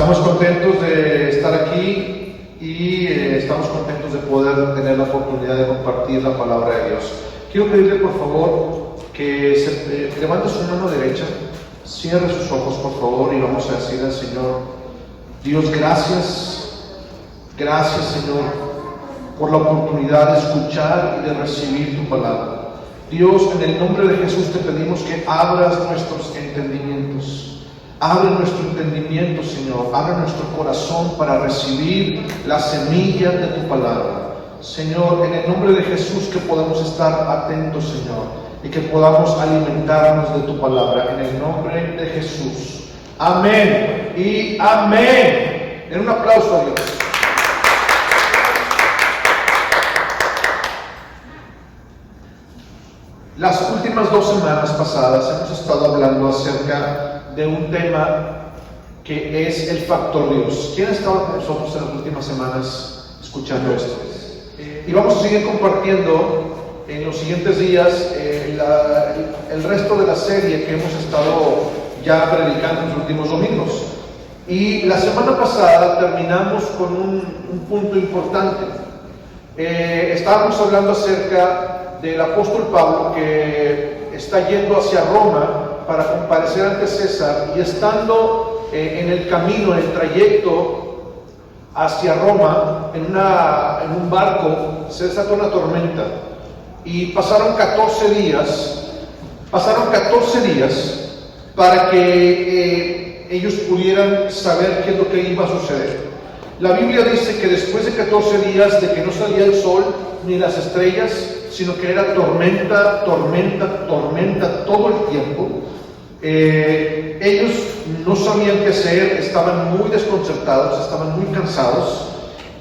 Estamos contentos de estar aquí y estamos contentos de poder tener la oportunidad de compartir la palabra de Dios. Quiero pedirle por favor que levante su mano derecha, cierre sus ojos por favor y vamos a decirle al Señor: Dios, gracias Señor por la oportunidad de escuchar y de recibir tu palabra. Dios, en el nombre de Jesús te pedimos que abras nuestros entendimientos. Abre nuestro entendimiento, Señor, abre nuestro corazón para recibir las semillas de tu palabra. Señor, en el nombre de Jesús que podamos estar atentos, Señor, y que podamos alimentarnos de tu palabra, en el nombre de Jesús. Amén y amén. Den un aplauso a Dios. Las últimas 2 semanas pasadas hemos estado hablando acerca de un tema que es el factor Dios. ¿Quién ha estado con nosotros en las últimas semanas escuchando esto? Y vamos a seguir compartiendo en los siguientes días el resto de la serie que hemos estado ya predicando en los últimos domingos. Y la semana pasada terminamos con un punto importante. Estábamos hablando acerca del apóstol Pablo, que está yendo hacia Roma para comparecer ante César, y estando en el camino, en el trayecto hacia Roma, en un barco, se desató una tormenta y pasaron 14 días para que ellos pudieran saber qué es lo que iba a suceder. La Biblia dice que después de 14 días de que no salía el sol ni las estrellas, sino que era tormenta todo el tiempo, ellos no sabían qué hacer, estaban muy desconcertados, estaban muy cansados,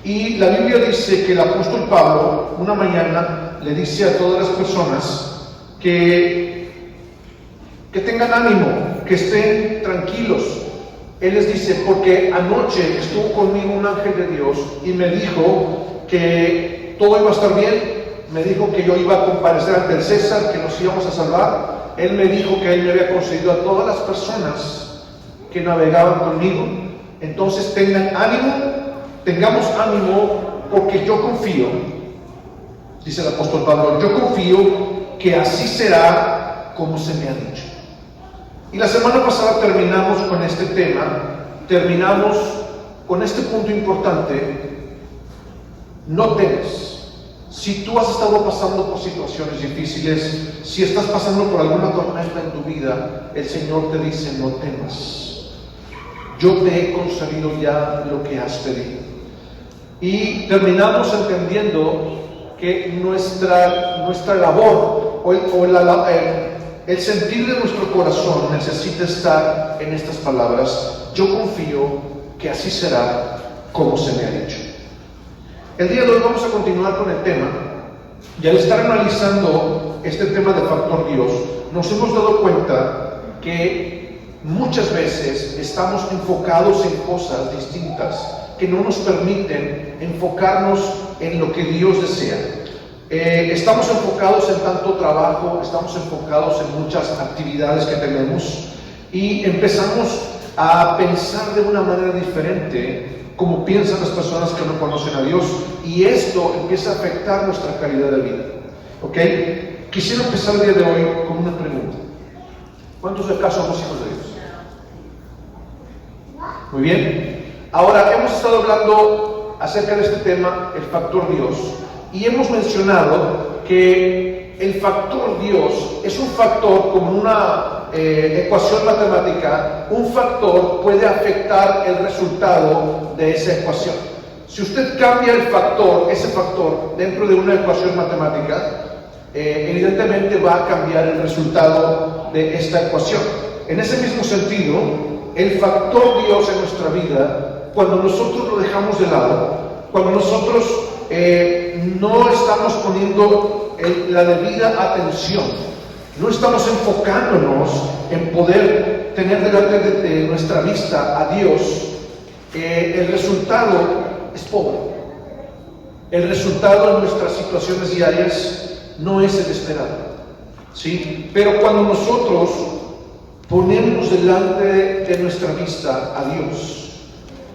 y la Biblia dice que el apóstol Pablo una mañana le dice a todas las personas que tengan ánimo, que estén tranquilos. Él les dice: porque anoche estuvo conmigo un ángel de Dios y me dijo que todo iba a estar bien. Me dijo que yo iba a comparecer ante el César, que nos íbamos a salvar. Él me dijo que él me había concedido a todas las personas que navegaban conmigo. Entonces tengamos ánimo, porque yo confío, dice el apóstol Pablo, yo confío que así será como se me ha dicho. Y la semana pasada terminamos con este tema, terminamos con este punto importante: no temas. Si tú has estado pasando por situaciones difíciles, si estás pasando por alguna tormenta en tu vida, el Señor te dice: no temas. Yo te he concedido ya lo que has pedido. Y terminamos entendiendo que nuestra labor el sentir de nuestro corazón necesita estar en estas palabras: yo confío que así será como se me ha dicho. El día de hoy vamos a continuar con el tema, y al estar analizando este tema del factor Dios, nos hemos dado cuenta que muchas veces estamos enfocados en cosas distintas que no nos permiten enfocarnos en lo que Dios desea. Estamos enfocados en tanto trabajo, estamos enfocados en muchas actividades que tenemos, y empezamos a pensar de una manera diferente como piensan las personas que no conocen a Dios, y esto empieza a afectar nuestra calidad de vida. ¿Ok? Quisiera empezar el día de hoy con una pregunta: ¿cuántos de acá somos hijos de Dios? Muy bien. Ahora, hemos estado hablando acerca de este tema, el factor Dios, y hemos mencionado que el factor Dios es un factor como una ecuación matemática. Un factor puede afectar el resultado de esa ecuación. Si usted cambia ese factor dentro de una ecuación matemática, evidentemente va a cambiar el resultado de esta ecuación. En ese mismo sentido, el factor Dios en nuestra vida, cuando nosotros lo dejamos de lado, cuando nosotros no estamos poniendo la debida atención, no estamos enfocándonos en poder tener delante de nuestra vista a Dios, el resultado es pobre. El resultado en nuestras situaciones diarias no es el esperado, ¿sí? Pero cuando nosotros ponemos delante de nuestra vista a Dios,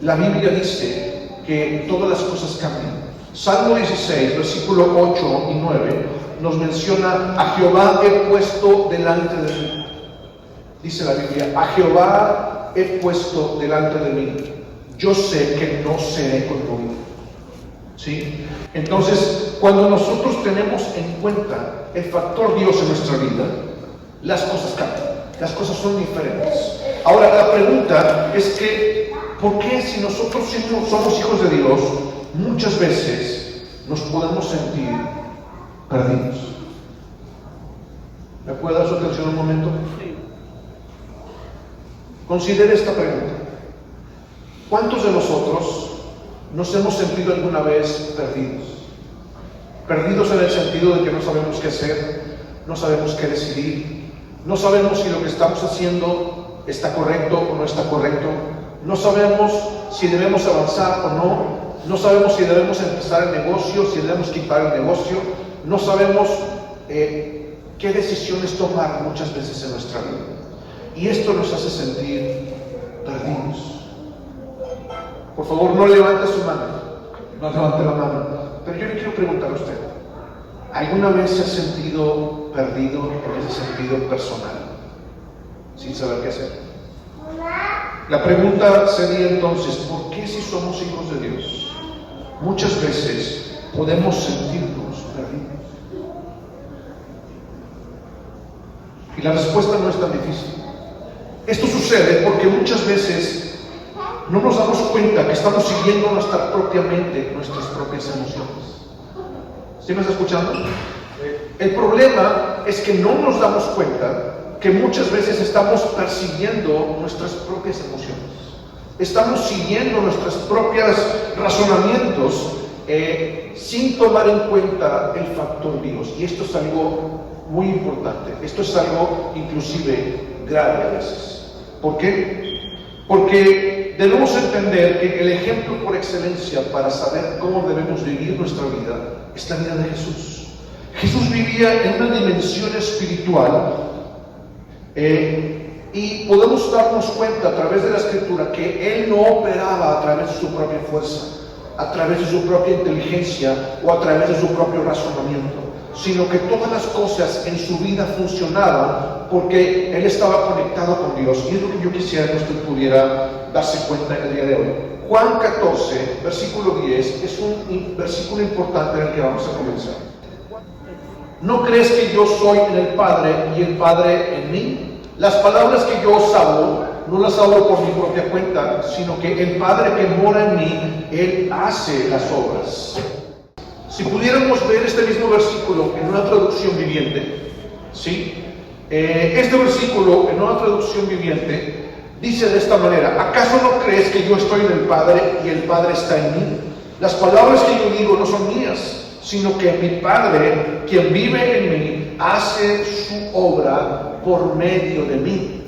la Biblia dice que todas las cosas cambian. Salmo 16, versículo 8 y 9 nos menciona: a Jehová he puesto delante de mí. Dice la Biblia: a Jehová he puesto delante de mí. Yo sé que no seré conmovido. ¿Sí? Entonces, cuando nosotros tenemos en cuenta el factor Dios en nuestra vida, las cosas cambian, las cosas son diferentes. Ahora, la pregunta es que, ¿por qué si nosotros somos hijos de Dios, muchas veces nos podemos sentir perdidos? ¿Me puede dar su atención un momento? Considere esta pregunta. ¿Cuántos de nosotros nos hemos sentido alguna vez perdidos? Perdidos en el sentido de que no sabemos qué hacer, no sabemos qué decidir, no sabemos si lo que estamos haciendo está correcto o no está correcto, no sabemos si debemos avanzar o no, no sabemos si debemos empezar el negocio, si debemos quitar el negocio, no sabemos qué decisiones tomar muchas veces en nuestra vida. Y esto nos hace sentir perdidos. Por favor, no levante su mano, no levante la mano. Pero yo le quiero preguntar a usted: ¿alguna vez se ha sentido perdido en ese sentido personal, sin saber qué hacer? La pregunta sería entonces: ¿por qué si somos hijos de Dios, muchas veces podemos sentirnos perdidos? Y la respuesta no es tan difícil. Esto sucede porque muchas veces no nos damos cuenta que estamos siguiendo nuestra propia mente, nuestras propias emociones. ¿Sí me está escuchando? El problema es que no nos damos cuenta que muchas veces estamos persiguiendo nuestras propias emociones. Estamos siguiendo nuestros propios razonamientos sin tomar en cuenta el factor Dios. Y esto es algo muy importante. Esto es algo inclusive grave a veces. ¿Por qué? Porque debemos entender que el ejemplo por excelencia para saber cómo debemos vivir nuestra vida es la vida de Jesús. Jesús vivía en una dimensión espiritual y podemos darnos cuenta a través de la Escritura que Él no operaba a través de su propia fuerza, a través de su propia inteligencia o a través de su propio razonamiento, sino que todas las cosas en su vida funcionaban porque Él estaba conectado con Dios. Y es lo que yo quisiera que usted pudiera darse cuenta en el día de hoy. Juan 14, versículo 10, es un versículo importante en el que vamos a comenzar. ¿No crees que yo soy en el Padre y el Padre en mí? Las palabras que yo os hablo, no las hablo por mi propia cuenta, sino que el Padre que mora en mí, Él hace las obras. Si pudiéramos ver este mismo versículo en una traducción viviente, ¿sí? Este versículo en una traducción viviente dice de esta manera: ¿acaso no crees que yo estoy en el Padre y el Padre está en mí? Las palabras que yo digo no son mías, sino que mi Padre, quien vive en mí, hace su obra por medio de mí.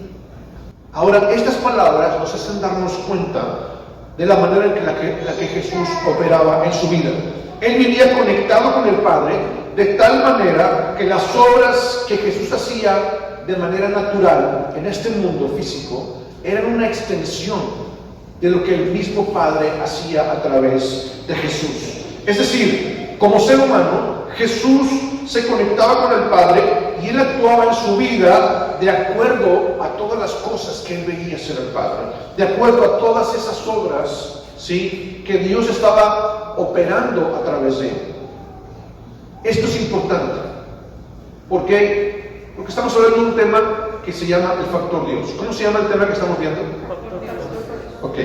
Ahora, estas palabras nos hacen darnos cuenta de la manera en la que Jesús operaba en su vida. Él vivía conectado con el Padre de tal manera que las obras que Jesús hacía de manera natural en este mundo físico eran una extensión de lo que el mismo Padre hacía a través de Jesús. Es decir, como ser humano, Jesús se conectaba con el Padre y Él actuaba en su vida de acuerdo a todas las cosas que Él veía hacer el Padre, de acuerdo a todas esas obras, ¿sí?, que Dios estaba operando a través de Él. Esto es importante. ¿Por qué? Porque estamos hablando de un tema que se llama el factor Dios. ¿Cómo se llama el tema que estamos viendo? Ok.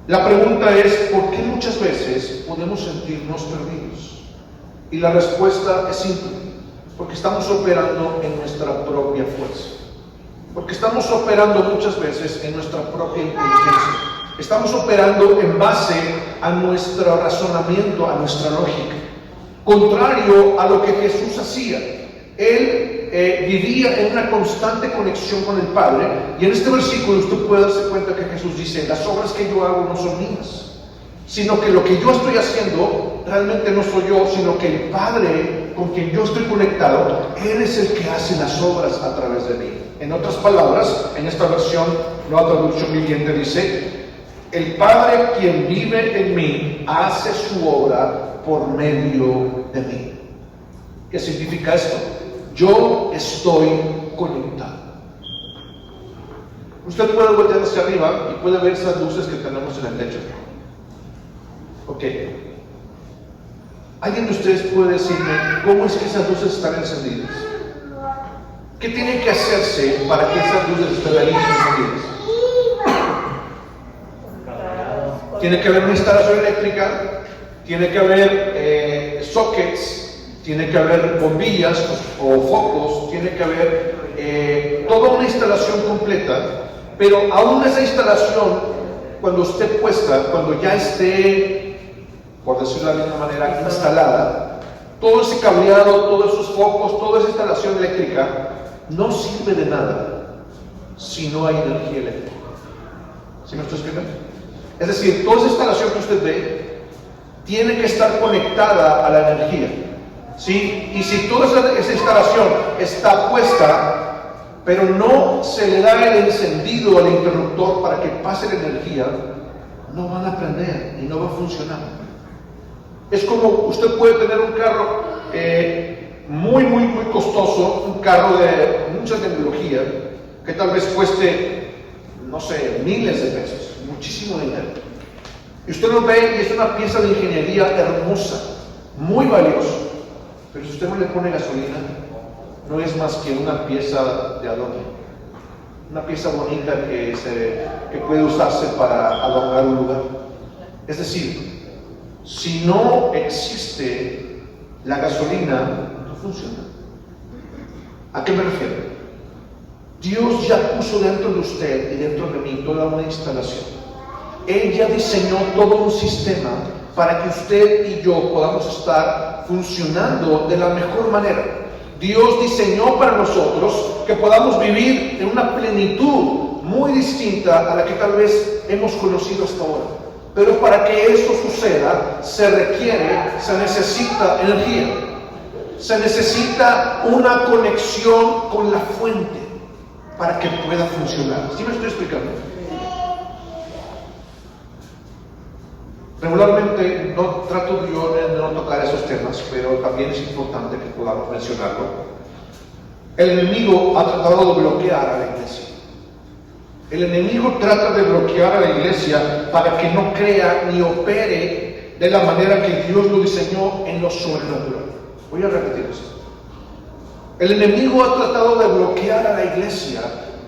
La pregunta es: ¿por qué muchas veces podemos sentirnos perdidos? Y la respuesta es simple: porque estamos operando en nuestra propia fuerza. Porque estamos operando muchas veces en nuestra propia inteligencia. Estamos operando en base a nuestro razonamiento, a nuestra lógica, contrario a lo que Jesús hacía. Él vivía en una constante conexión con el Padre, y en este versículo usted puede darse cuenta que Jesús dice: las obras que yo hago no son mías, sino que lo que yo estoy haciendo realmente no soy yo, sino que el Padre con quien yo estoy conectado, Él es el que hace las obras a través de mí. En otras palabras, en esta versión, nueva traducción viviente, dice: el Padre quien vive en mí hace su obra por medio de mí. ¿Qué significa esto? Yo estoy conectado. Usted puede voltear hacia arriba y puede ver esas luces que tenemos en el techo. Ok. ¿Alguien de ustedes puede decirme cómo es que esas luces están encendidas? ¿Qué tiene que hacerse para que esas luces estén ahí encendidas? Tiene que haber una instalación eléctrica, tiene que haber sockets, tiene que haber bombillas o focos, tiene que haber toda una instalación completa, pero aún esa instalación, cuando esté puesta, cuando ya esté, por decirlo de alguna manera, instalada, todo ese cableado, todos esos focos, toda esa instalación eléctrica, no sirve de nada si no hay energía eléctrica. ¿Sí me estoy explicando? Es decir, toda esa instalación que usted ve tiene que estar conectada a la energía, ¿sí? Y si toda esa instalación está puesta, pero no se le da el encendido al interruptor para que pase la energía, no van a prender y no va a funcionar. Es como usted puede tener un carro muy costoso, un carro de mucha tecnología, que tal vez cueste, no sé, miles de pesos, muchísimo dinero. Y usted lo ve y es una pieza de ingeniería hermosa, muy valiosa, pero si usted no le pone gasolina, no es más que una pieza de adorno, una pieza bonita que puede usarse para adornar un lugar. Es decir, si no existe la gasolina, no funciona. ¿A qué me refiero? Dios ya puso dentro de usted y dentro de mí toda una instalación. Él ya diseñó todo un sistema para que usted y yo podamos estar funcionando de la mejor manera. Dios diseñó para nosotros que podamos vivir en una plenitud muy distinta a la que tal vez hemos conocido hasta ahora. Pero para que eso suceda, se necesita energía. Se necesita una conexión con la fuente para que pueda funcionar. ¿Sí me estoy explicando? Regularmente no trato yo de no tocar esos temas, pero también es importante que podamos mencionarlo. El enemigo ha tratado de bloquear a la iglesia. El enemigo trata de bloquear a la iglesia para que no crea ni opere de la manera que Dios lo diseñó en lo sobrenatural. Voy a repetir esto. El enemigo ha tratado de bloquear a la iglesia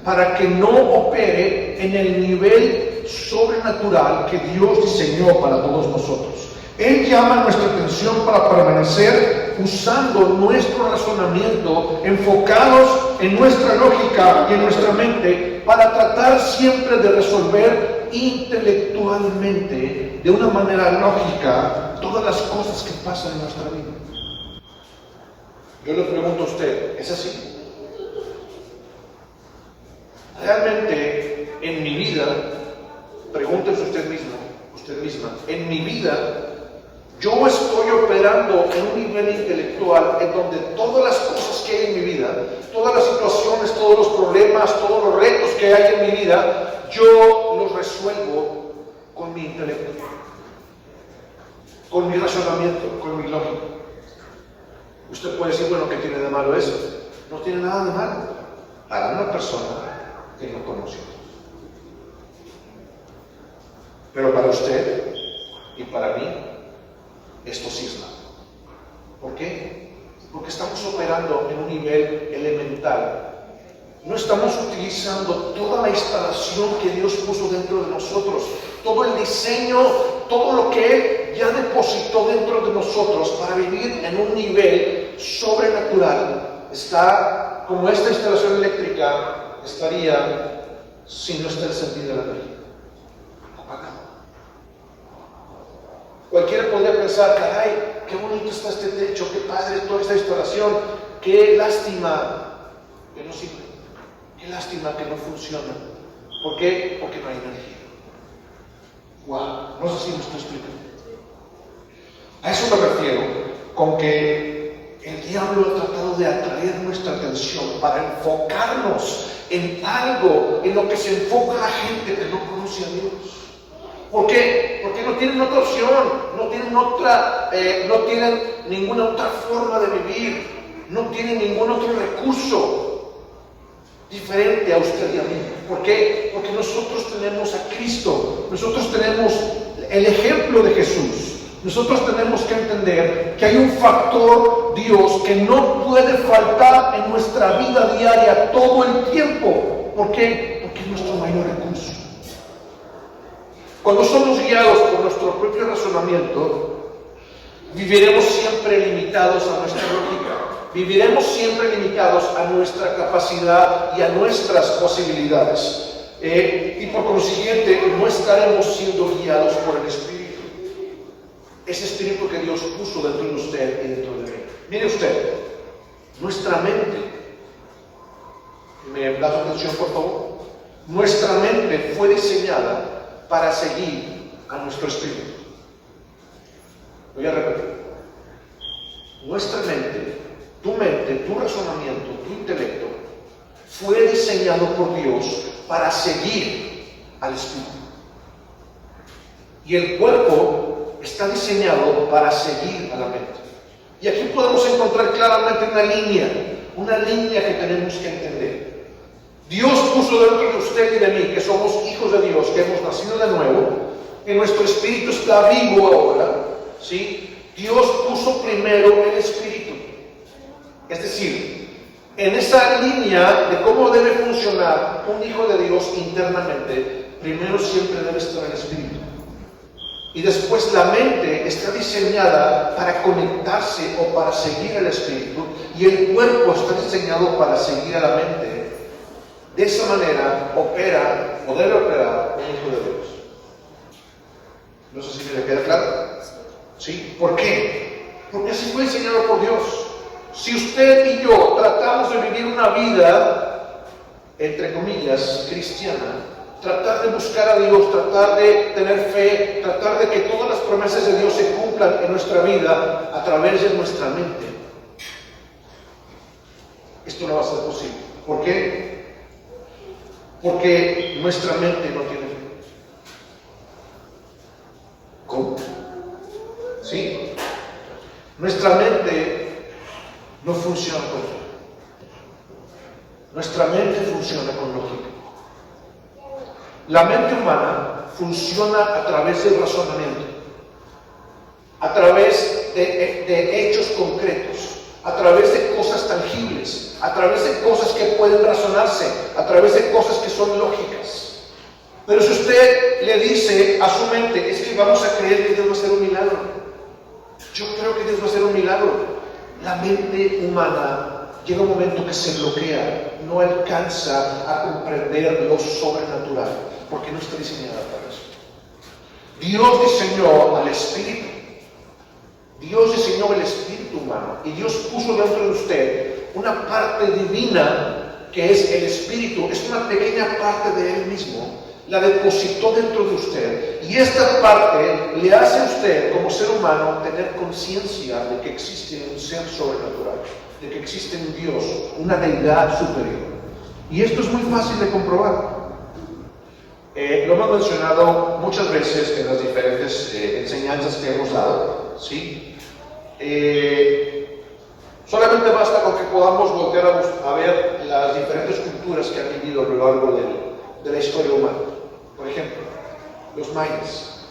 para que no opere en el nivel sobrenatural que Dios diseñó para todos nosotros. Él llama nuestra atención para permanecer usando nuestro razonamiento, enfocados en nuestra lógica y en nuestra mente, para tratar siempre de resolver intelectualmente, de una manera lógica, todas las cosas que pasan en nuestra vida. Yo le pregunto a usted, ¿es así? Realmente, en mi vida, pregúntese usted mismo, usted misma, en mi vida, yo estoy operando en un nivel intelectual en donde todas las cosas que hay en mi vida, todas las situaciones, todos los problemas, todos los retos que hay en mi vida, yo los resuelvo con mi intelecto, con mi razonamiento, con mi lógica. Usted puede decir, bueno, ¿qué tiene de malo eso? No tiene nada de malo para una persona que no conoce. Pero para usted y para mí, esto sí es malo. ¿Por qué? Porque estamos operando en un nivel elemental. No estamos utilizando toda la instalación que Dios puso dentro de nosotros, todo el diseño, todo lo que Él ya depositó dentro de nosotros para vivir en un nivel sobrenatural. Está como esta instalación eléctrica estaría si no está encendida la energía. Apagado. Cualquiera podría pensar, caray, qué bonito está este techo, qué padre toda esta instalación, qué lástima que no sirve, qué lástima que no funciona. ¿Por qué? Porque no hay energía. Wow, no sé si me estoy explicando. A eso me refiero con que el diablo ha tratado de atraer nuestra atención para enfocarnos en algo en lo que se enfoca la gente que no conoce a Dios. ¿Por qué? Porque no tienen otra opción, no tienen ninguna otra forma de vivir, no tienen ningún otro recurso diferente a usted y a mí. ¿Por qué? Porque nosotros tenemos a Cristo, nosotros tenemos el ejemplo de Jesús. Nosotros tenemos que entender que hay un factor Dios que no puede faltar en nuestra vida diaria todo el tiempo. ¿Por qué? Porque es nuestro mayor recurso. Cuando somos guiados por nuestro propio razonamiento, viviremos siempre limitados a nuestra lógica, viviremos siempre limitados a nuestra capacidad y a nuestras posibilidades. Y por consiguiente, no estaremos siendo guiados por el Espíritu. Ese espíritu que Dios puso dentro de usted y dentro de mí. Mire usted, nuestra mente, ¿me da su atención por favor? Nuestra mente fue diseñada para seguir a nuestro espíritu. Voy a repetir. Nuestra mente, tu razonamiento, tu intelecto, fue diseñado por Dios para seguir al espíritu. Y el cuerpo está diseñado para seguir a la mente. Y aquí podemos encontrar claramente una línea que tenemos que entender. Dios puso dentro de usted y de mí, que somos hijos de Dios, que hemos nacido de nuevo, que nuestro espíritu está vivo ahora, ¿sí? Dios puso primero el espíritu. Es decir, en esa línea de cómo debe funcionar un hijo de Dios internamente, primero siempre debe estar el espíritu. Y después la mente está diseñada para conectarse o para seguir al espíritu, y el cuerpo está diseñado para seguir a la mente. De esa manera opera o debe operar un hijo de Dios. No sé si me queda claro. ¿Sí? ¿Por qué? Porque así fue diseñado por Dios. Si usted y yo tratamos de vivir una vida, entre comillas, cristiana, tratar de buscar a Dios, tratar de tener fe, tratar de que todas las promesas de Dios se cumplan en nuestra vida a través de nuestra mente, esto no va a ser posible. ¿Por qué? Porque nuestra mente no tiene fe. ¿Cómo? ¿Sí? Nuestra mente no funciona con fe. Nuestra mente funciona con lógica. La mente humana funciona a través del razonamiento, a través de hechos concretos, a través de cosas tangibles, a través de cosas que pueden razonarse, a través de cosas que son lógicas. Pero si usted le dice a su mente, es que vamos a creer que Dios va a hacer un milagro, yo creo que Dios va a hacer un milagro, la mente humana llega un momento que se bloquea, no alcanza a comprender lo sobrenatural, porque no está diseñada para eso. Dios diseñó al espíritu, Dios diseñó el espíritu humano, y Dios puso dentro de usted una parte divina que es el espíritu, es una pequeña parte de Él mismo, la depositó dentro de usted, y esta parte le hace a usted como ser humano tener conciencia de que existe un ser sobrenatural, de que existe un Dios, una deidad superior. Y esto es muy fácil de comprobar. Lo hemos mencionado muchas veces en las diferentes enseñanzas que hemos dado, ¿sí? Solamente basta con que podamos voltear a ver las diferentes culturas que han vivido a lo largo de la historia humana. Por ejemplo, los mayas.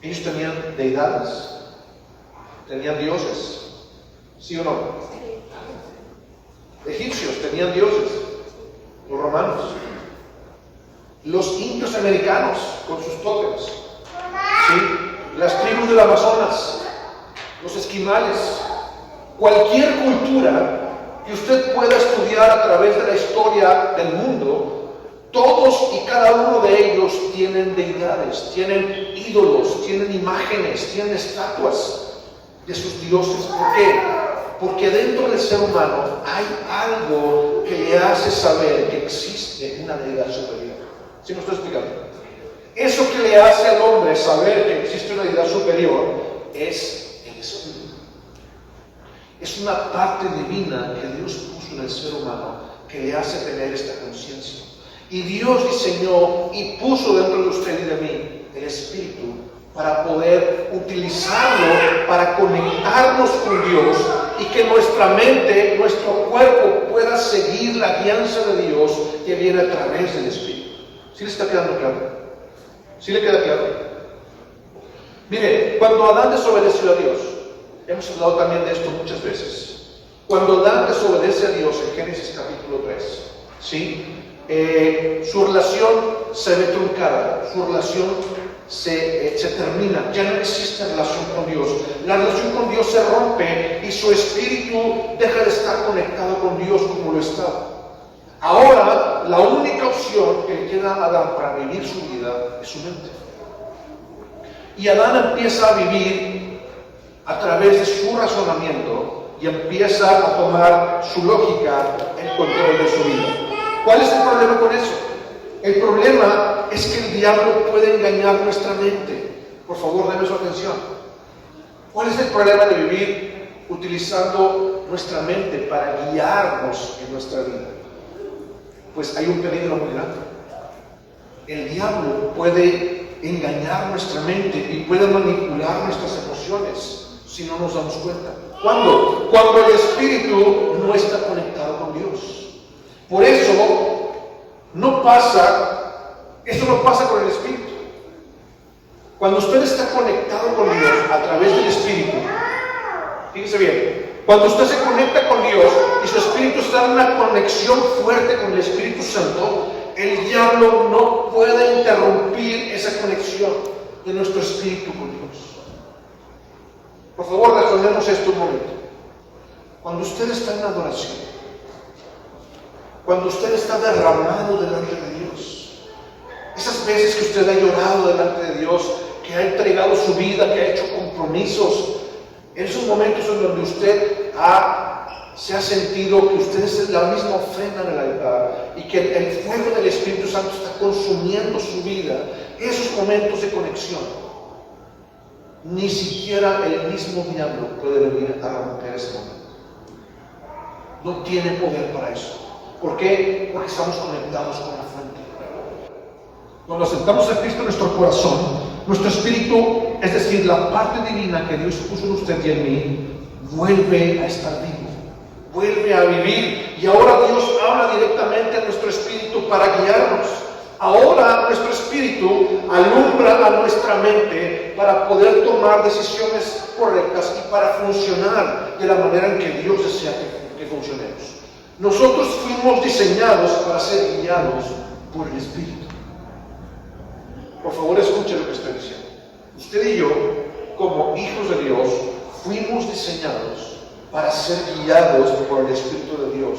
Ellos tenían deidades, tenían dioses, ¿sí o no? Egipcios tenían dioses, los romanos, los indios americanos con sus tótems, ¿sí? Las tribus del Amazonas, los esquimales, cualquier cultura que usted pueda estudiar a través de la historia del mundo, todos y cada uno de ellos tienen deidades, tienen ídolos, tienen imágenes, tienen estatuas de sus dioses. ¿Por qué? Porque dentro del ser humano hay algo que le hace saber que existe una deidad superior. ¿Sí me estoy explicando? Eso que le hace al hombre saber que existe una deidad superior es el espíritu. Es una parte divina que Dios puso en el ser humano que le hace tener esta conciencia. Y Dios diseñó y puso dentro de usted y de mí el Espíritu para poder utilizarlo para conectarnos con Dios y que nuestra mente, nuestro cuerpo pueda seguir la guianza de Dios que viene a través del Espíritu. ¿Sí le está quedando claro? ¿Sí le queda claro? Mire, cuando Adán desobedeció a Dios, hemos hablado también de esto muchas veces. Cuando Adán desobedece a Dios en Génesis capítulo 3, ¿sí? Su relación se ve truncada, su relación se termina, ya no existe relación con Dios. La relación con Dios se rompe y su espíritu deja de estar conectado con Dios como lo estaba. Ahora, la única opción que le queda a Adán para vivir su vida es su mente. Y Adán empieza a vivir a través de su razonamiento y empieza a tomar su lógica el control de su vida. ¿Cuál es el problema con eso? El problema es que el diablo puede engañar nuestra mente. Por favor, denme su atención. ¿Cuál es el problema de vivir utilizando nuestra mente para guiarnos en nuestra vida? Pues hay un peligro muy grande. El diablo puede engañar nuestra mente y puede manipular nuestras emociones si no nos damos cuenta. ¿Cuándo? Cuando el espíritu no está conectado con Dios. Por eso no pasa con el espíritu. Cuando usted está conectado con Dios a través del espíritu, fíjese bien, cuando usted se conecta con Dios y su espíritu está en una conexión fuerte con el Espíritu Santo, el diablo no puede interrumpir esa conexión de nuestro espíritu con Dios. Por favor, razonemos esto un momento. Cuando usted está en adoración, cuando usted está derramado delante de Dios, esas veces que usted ha llorado delante de Dios, que ha entregado su vida, que ha hecho compromisos, en esos momentos en donde usted se ha sentido que usted es la misma ofrenda en el altar y que el fuego del Espíritu Santo está consumiendo su vida, esos momentos de conexión, ni siquiera el mismo diablo puede venir a romper ese momento. No tiene poder para eso. ¿Por qué? Porque estamos conectados con la fuente. Cuando aceptamos a Cristo en nuestro corazón, nuestro espíritu, es decir, la parte divina que Dios puso en usted y en mí, vuelve a estar vivo, vuelve a vivir. Y ahora Dios habla directamente a nuestro espíritu para guiarnos. Ahora nuestro espíritu alumbra a nuestra mente para poder tomar decisiones correctas y para funcionar de la manera en que Dios desea que funcionemos. Nosotros fuimos diseñados para ser guiados por el Espíritu. Por favor, escuche lo que estoy diciendo. Usted y yo, como hijos de Dios, fuimos diseñados para ser guiados por el Espíritu de Dios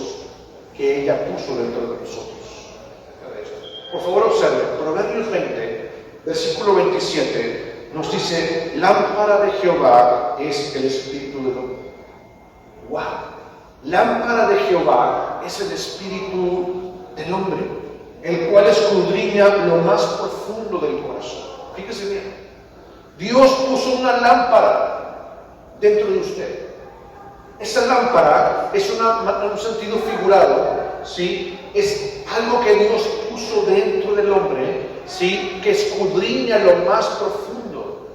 que ella puso dentro de nosotros. Por favor, observe, Proverbios 20, versículo 27, nos dice: lámpara de Jehová es el Espíritu del hombre. ¡Wow! Lámpara de Jehová es el Espíritu del hombre, el cual escudriña lo más profundo del corazón. Fíjese bien, Dios puso una lámpara dentro de usted. Esa lámpara es en un sentido figurado, ¿sí? Es algo que Dios puso dentro del hombre, ¿sí? Que escudriña lo más profundo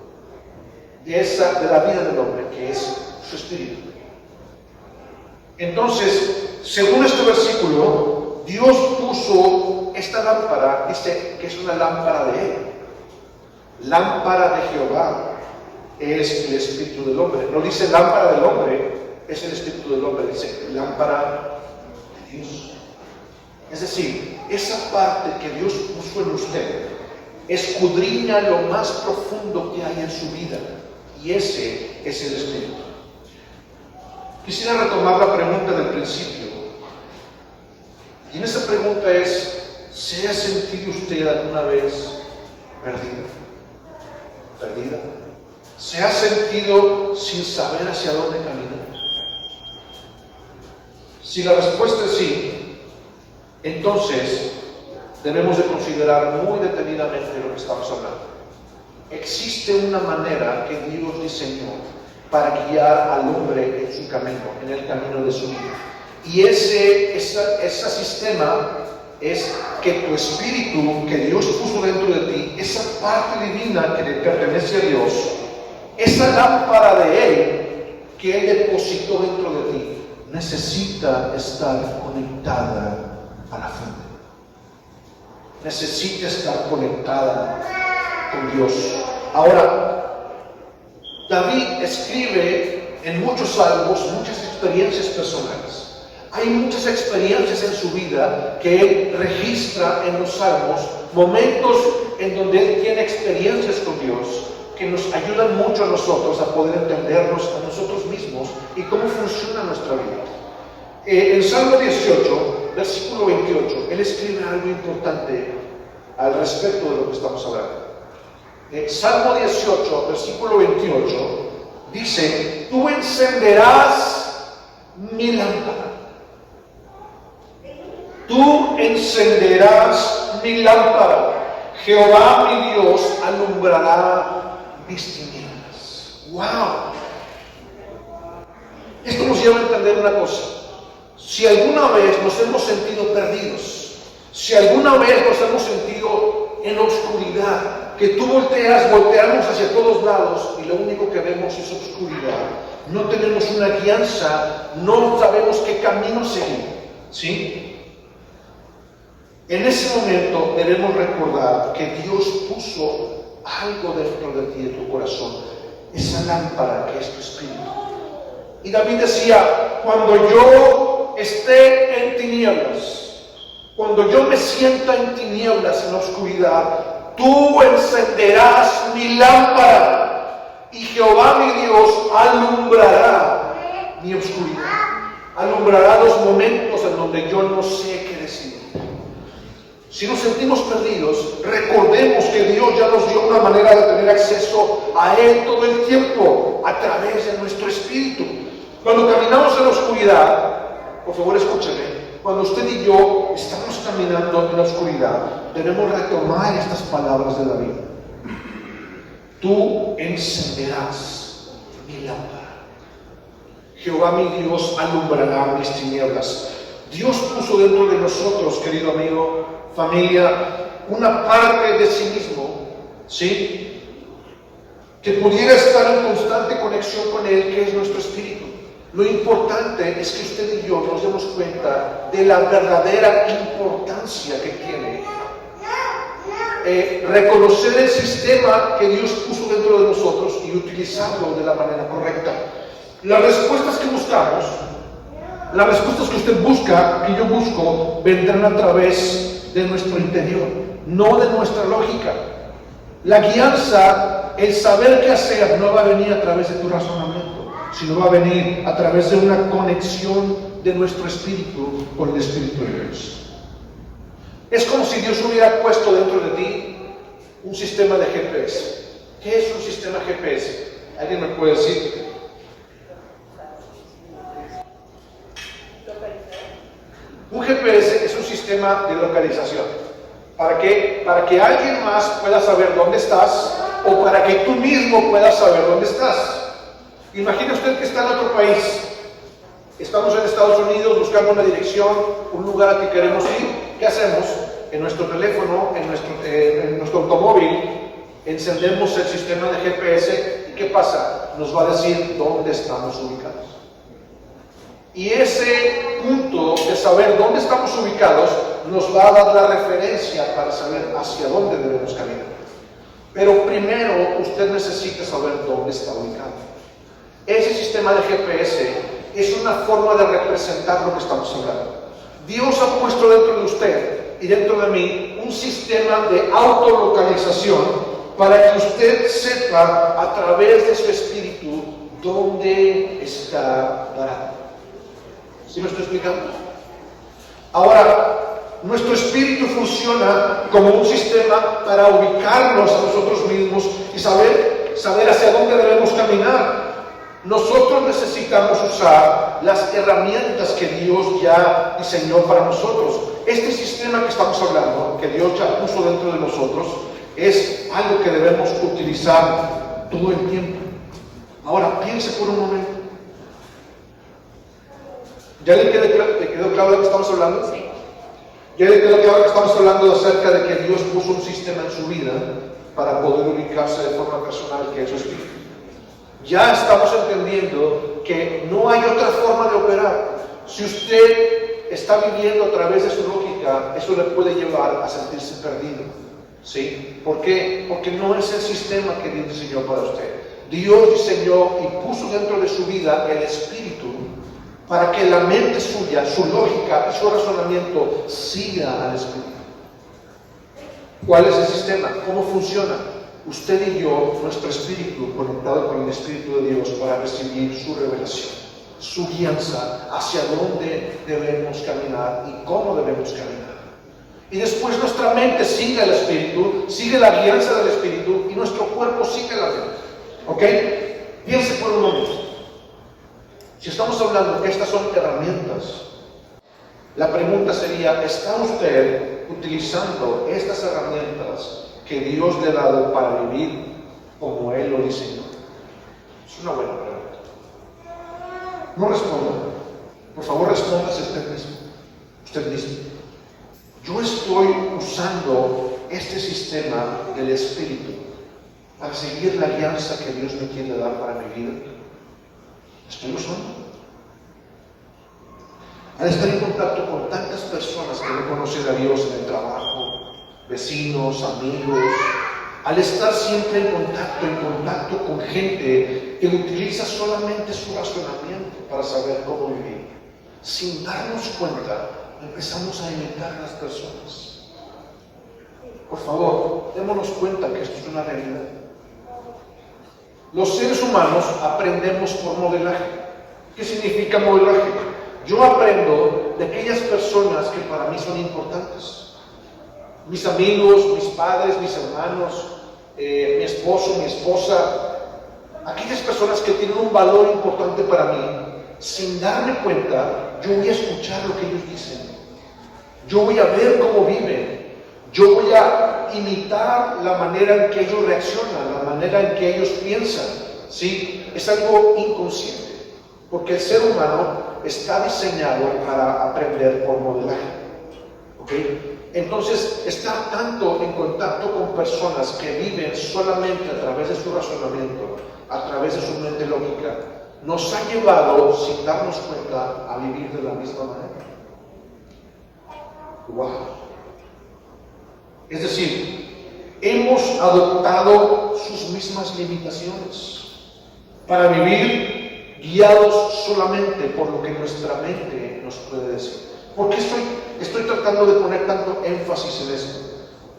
de la vida del hombre, que es su espíritu. Entonces, según este versículo, Dios puso esta lámpara, dice que es una lámpara de Él. Lámpara de Jehová es el espíritu del hombre. No dice lámpara del hombre, es el espíritu del hombre, dice lámpara de Dios. Es decir, esa parte que Dios puso en usted escudriña lo más profundo que hay en su vida, y ese es el espíritu. Quisiera retomar la pregunta del principio, y en esa pregunta es: ¿se ha sentido usted alguna vez perdido? ¿Perdida? ¿Se ha sentido sin saber hacia dónde caminar? Si la respuesta es sí, entonces debemos de considerar muy detenidamente lo que estamos hablando. Existe una manera que Dios diseñó para guiar al hombre en su camino, en el camino de su vida. Y ese sistema es que tu espíritu que Dios puso dentro de ti, esa parte divina que le pertenece a Dios, esa lámpara de Él que Él depositó dentro de ti, necesita estar conectada a la fuente. Necesita estar conectada con Dios. Ahora, David escribe en muchos salmos muchas experiencias personales. Hay muchas experiencias en su vida que él registra en los salmos, momentos en donde él tiene experiencias con Dios que nos ayudan mucho a nosotros a poder entendernos a nosotros mismos y cómo funciona nuestra vida. En Salmo 18, versículo 28, él escribe algo importante al respecto de lo que estamos hablando. Salmo 18, versículo 28, dice: tú encenderás mi lámpara. Tú encenderás mi lámpara. Jehová mi Dios alumbrará mis tinieblas. ¡Wow! Esto nos lleva a entender una cosa. Si alguna vez nos hemos sentido perdidos, si alguna vez nos hemos sentido en oscuridad, que tú volteamos hacia todos lados y lo único que vemos es oscuridad, no tenemos una guianza, no sabemos qué camino seguir, ¿sí? En ese momento debemos recordar que Dios puso algo dentro de ti, de tu corazón, esa lámpara que es tu espíritu. Y David decía: cuando yo esté en tinieblas, cuando yo me sienta en tinieblas, en la oscuridad, tú encenderás mi lámpara y Jehová mi Dios alumbrará mi oscuridad, alumbrará los momentos en donde yo no sé qué decidir. Si nos sentimos perdidos, recordemos que Dios ya nos dio una manera de tener acceso a Él todo el tiempo, a través de nuestro espíritu. Cuando caminamos en la oscuridad, por favor escúcheme, cuando usted y yo estamos caminando en la oscuridad, debemos retomar estas palabras de David. Tú encenderás mi lámpara. Jehová mi Dios alumbrará mis tinieblas. Dios puso dentro de nosotros, querido amigo, familia, una parte de sí mismo, ¿sí?, que pudiera estar en constante conexión con Él, que es nuestro espíritu. Lo importante es que usted y yo nos demos cuenta de la verdadera importancia que tiene reconocer el sistema que Dios puso dentro de nosotros y utilizarlo de la manera correcta. Las respuestas que buscamos, las respuestas que usted busca, que yo busco, vendrán a través de nuestro interior, no de nuestra lógica. La guianza, el saber qué hacer, no va a venir a través de tu razonamiento, sino va a venir a través de una conexión de nuestro espíritu con el Espíritu de Dios. Es como si Dios hubiera puesto dentro de ti un sistema de GPS. ¿Qué es un sistema GPS? ¿Alguien me puede decir? Un GPS es un sistema de localización. ¿Para qué? Para que alguien más pueda saber dónde estás o para que tú mismo puedas saber dónde estás. Imagine usted que está en otro país. Estamos en Estados Unidos buscando una dirección, un lugar al que queremos ir. ¿Qué hacemos? En nuestro teléfono, en nuestro automóvil, encendemos el sistema de GPS y ¿qué pasa? Nos va a decir dónde estamos ubicados. Y ese punto de saber dónde estamos ubicados nos va a dar la referencia para saber hacia dónde debemos caminar. Pero primero usted necesita saber dónde está ubicado. Ese sistema de GPS es una forma de representar lo que estamos hablando. Dios ha puesto dentro de usted y dentro de mí un sistema de autolocalización para que usted sepa a través de su espíritu dónde está parado. ¿Sí me estoy explicando? Ahora, nuestro espíritu funciona como un sistema para ubicarnos a nosotros mismos y saber hacia dónde debemos caminar. Nosotros necesitamos usar las herramientas que Dios ya diseñó para nosotros. Este sistema que estamos hablando, que Dios ya puso dentro de nosotros, es algo que debemos utilizar todo el tiempo. Ahora, piense por un momento. ¿Ya le quedó claro de qué estamos hablando? Sí. Ya creo que ahora estamos hablando acerca de que Dios puso un sistema en su vida para poder ubicarse de forma personal, que es su espíritu. Ya estamos entendiendo que no hay otra forma de operar. Si usted está viviendo a través de su lógica, eso le puede llevar a sentirse perdido. ¿Sí? ¿Por qué? Porque no es el sistema que Dios diseñó para usted. Dios diseñó y puso dentro de su vida el espíritu para que la mente suya, su lógica y su razonamiento siga al espíritu. ¿Cuál es el sistema? ¿Cómo funciona? Usted y yo, nuestro espíritu conectado con el Espíritu de Dios para recibir su revelación, su guianza hacia dónde debemos caminar y cómo debemos caminar. Y después nuestra mente sigue al Espíritu, sigue la guianza del Espíritu y nuestro cuerpo sigue la mente. ¿Ok? Piense por un momento. Si estamos hablando que estas son herramientas, la pregunta sería, ¿está usted utilizando estas herramientas que Dios le ha dado para vivir como Él lo diseñó? Es una buena pregunta. No responda. Por favor, respóndase usted mismo. Usted mismo. Yo estoy usando este sistema del Espíritu para seguir la guianza que Dios me quiere dar para mi vida. ¿Estoy usando? Al estar en contacto con tantas personas que no conocen a Dios en el trabajo, vecinos, amigos, al estar siempre en contacto con gente que utiliza solamente su razonamiento para saber cómo vivir, sin darnos cuenta, empezamos a imitar a las personas. Por favor, démonos cuenta que esto es una realidad. Los seres humanos aprendemos por modelaje. ¿Qué significa modelaje? Yo aprendo de aquellas personas que para mí son importantes. Mis amigos, mis padres, mis hermanos, mi esposo, mi esposa, aquellas personas que tienen un valor importante para mí, sin darme cuenta, yo voy a escuchar lo que ellos dicen. Yo voy a ver cómo viven. Yo voy a imitar la manera en que ellos reaccionan, la manera en que ellos piensan. ¿Sí? Es algo inconsciente, porque el ser humano está diseñado para aprender por modelaje. ¿Ok? Entonces, estar tanto en contacto con personas que viven solamente a través de su razonamiento, a través de su mente lógica, nos ha llevado, sin darnos cuenta, a vivir de la misma manera. ¡Wow! Es decir, hemos adoptado sus mismas limitaciones para vivir guiados solamente por lo que nuestra mente nos puede decir. ¿Por qué estoy tratando de poner tanto énfasis en esto?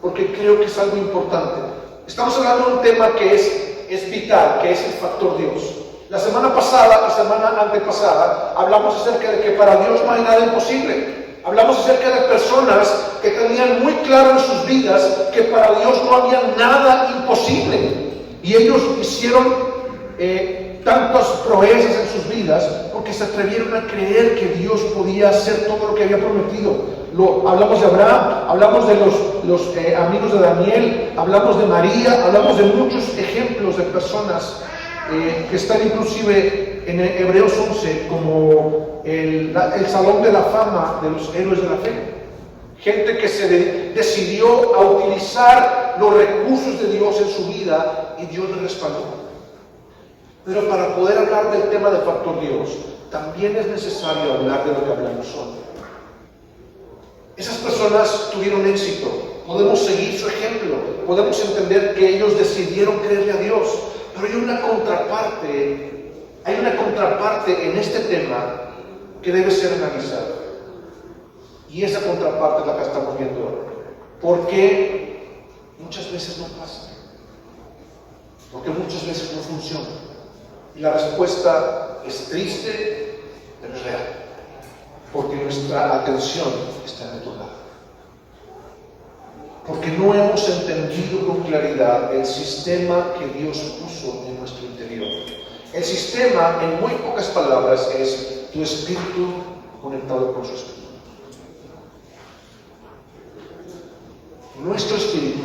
Porque creo que es algo importante. Estamos hablando de un tema que es vital, que es el factor Dios. La semana pasada y semana antepasada hablamos acerca de que para Dios no hay nada imposible. Hablamos acerca de personas que tenían muy claro en sus vidas que para Dios no había nada imposible. Y ellos hicieron tantas proezas en sus vidas porque se atrevieron a creer que Dios podía hacer todo lo que había prometido. Hablamos de Abraham, hablamos de los amigos de Daniel, hablamos de María, hablamos de muchos ejemplos de personas que están inclusive en Hebreos 11 como el salón de la fama de los héroes de la fe. Gente que se decidió a utilizar los recursos de Dios en su vida y Dios les respaldó. Pero para poder hablar del tema de factor Dios, también es necesario hablar de lo que hablamos hoy. Esas personas tuvieron éxito, podemos seguir su ejemplo, podemos entender que ellos decidieron creerle a Dios, pero hay una contraparte en este tema que debe ser analizada. Y esa contraparte es la que estamos viendo ahora. ¿Por qué muchas veces no pasa? Porque muchas veces no funciona. Y la respuesta es triste, pero es real. Porque nuestra atención está en otro lado. Porque no hemos entendido con claridad el sistema que Dios puso en nuestro interior. El sistema, en muy pocas palabras, es tu espíritu conectado con su espíritu. Nuestro espíritu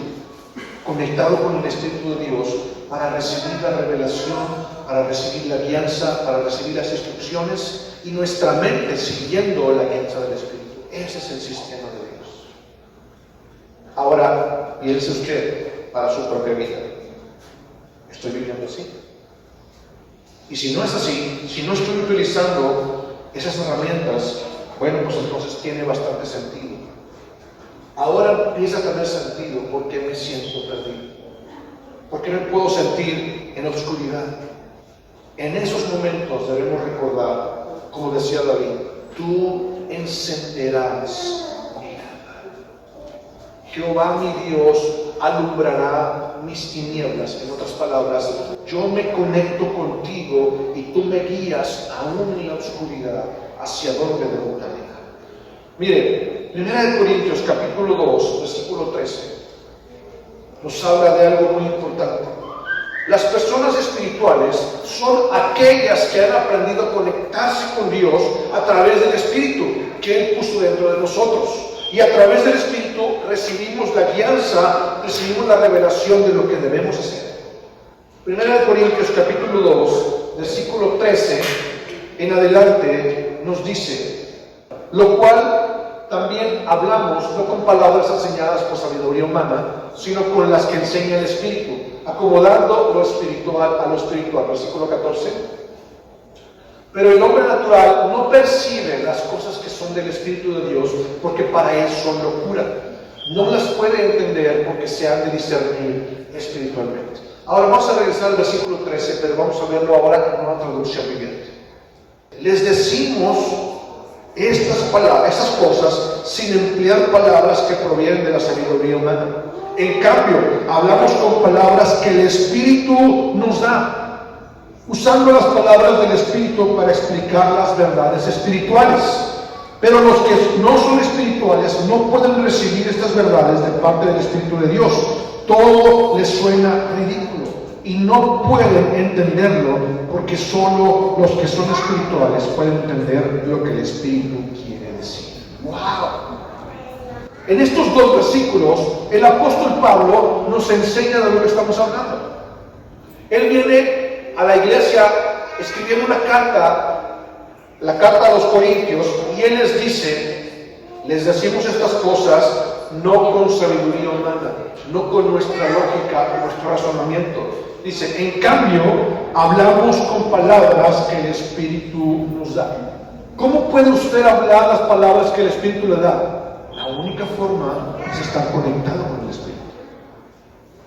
conectado con el Espíritu de Dios para recibir la revelación, para recibir la guianza, para recibir las instrucciones, y nuestra mente siguiendo la guianza del Espíritu. Ese es el sistema de Dios. Ahora, piense usted para su propia vida. ¿Estoy viviendo así? Y si no es así, si no estoy utilizando esas herramientas, bueno, pues entonces tiene bastante sentido. Ahora empieza a tener sentido porque me siento perdido. Porque me puedo sentir en oscuridad. En esos momentos debemos recordar, como decía David, tú encenderás mi lámpara. Jehová mi Dios alumbrará mis tinieblas. En otras palabras, yo me conecto contigo y tú me guías aún en la oscuridad hacia donde debo caminar. Mire, 1 Corintios capítulo 2, versículo 13, nos habla de algo muy importante. Las personas espirituales son aquellas que han aprendido a conectarse con Dios a través del Espíritu que Él puso dentro de nosotros. Y a través del Espíritu recibimos la guianza, recibimos la revelación de lo que debemos hacer. 1 Corintios capítulo 2, versículo 13 en adelante nos dice: lo cual también hablamos no con palabras enseñadas por sabiduría humana, sino con las que enseña el Espíritu, acomodando lo espiritual a lo espiritual. Versículo 14. Pero el hombre natural no percibe las cosas que son del Espíritu de Dios, porque para él son locura. No las puede entender porque se han de discernir espiritualmente. Ahora vamos a regresar al versículo 13, pero vamos a verlo ahora en una traducción viviente. Les decimos estas cosas sin emplear palabras que provienen de la sabiduría humana. En cambio, hablamos con palabras que el Espíritu nos da, usando las palabras del Espíritu para explicar las verdades espirituales. Pero los que no son espirituales no pueden recibir estas verdades de parte del Espíritu de Dios. Todo les suena ridículo y no pueden entenderlo, porque solo los que son espirituales pueden entender lo que el Espíritu quiere decir. ¡Wow! En estos dos versículos, el apóstol Pablo nos enseña de lo que estamos hablando. Él viene a la iglesia escribiendo una carta, la carta a los Corintios, y él les dice: les decimos estas cosas no con sabiduría humana, no con nuestra lógica, nuestro razonamiento. Dice: en cambio, hablamos con palabras que el Espíritu nos da. ¿Cómo puede usted hablar las palabras que el Espíritu le da? La única forma es estar conectado con el Espíritu.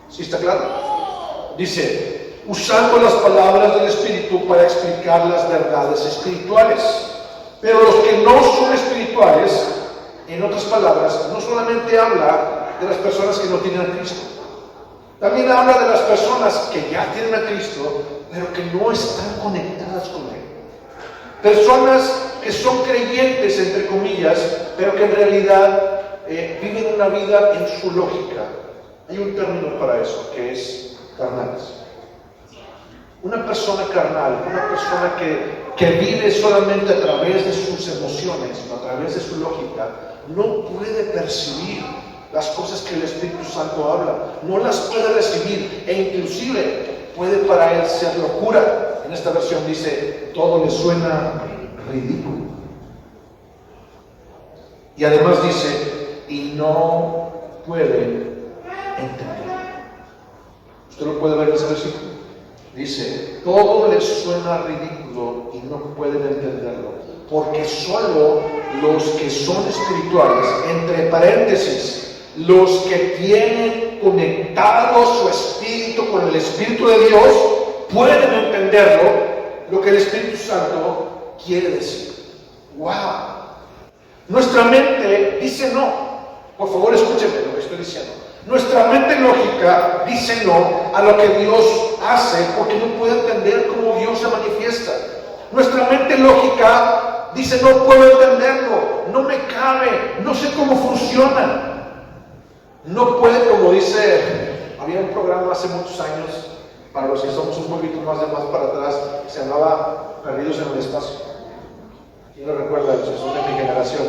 ¿Sí está claro? Dice: usando las palabras del Espíritu para explicar las verdades espirituales. Pero los que no son espirituales, en otras palabras, no solamente habla de las personas que no tienen a Cristo, también habla de las personas que ya tienen a Cristo, pero que no están conectadas con Él. Personas que son creyentes, entre comillas, pero que en realidad viven una vida en su lógica. Hay un término para eso, que es carnales. Una persona carnal, una persona que vive solamente a través de sus emociones, a través de su lógica, no puede percibir las cosas que el Espíritu Santo habla, no las puede recibir, e inclusive puede para él ser locura. En esta versión dice: todo le suena ridículo. Y además dice: y no puede entender. ¿Usted lo puede ver en ese versículo? Dice: todo les suena ridículo y no pueden entenderlo, porque solo los que son espirituales, entre paréntesis, los que tienen conectado su espíritu con el Espíritu de Dios, pueden entenderlo, lo que el Espíritu Santo quiere decir. ¡Wow! Nuestra mente dice no. Por favor, escúchenme lo que estoy diciendo. Nuestra mente lógica dice no a lo que Dios hace, porque no puede entender cómo Dios se manifiesta. Nuestra mente lógica dice: no puedo entenderlo, no me cabe, no sé cómo funciona. No puede, como dice, había un programa hace muchos años, para los que somos un poquito más para atrás, que se llamaba Perdidos en el Espacio. ¿Quién lo recuerda? Son de mi generación.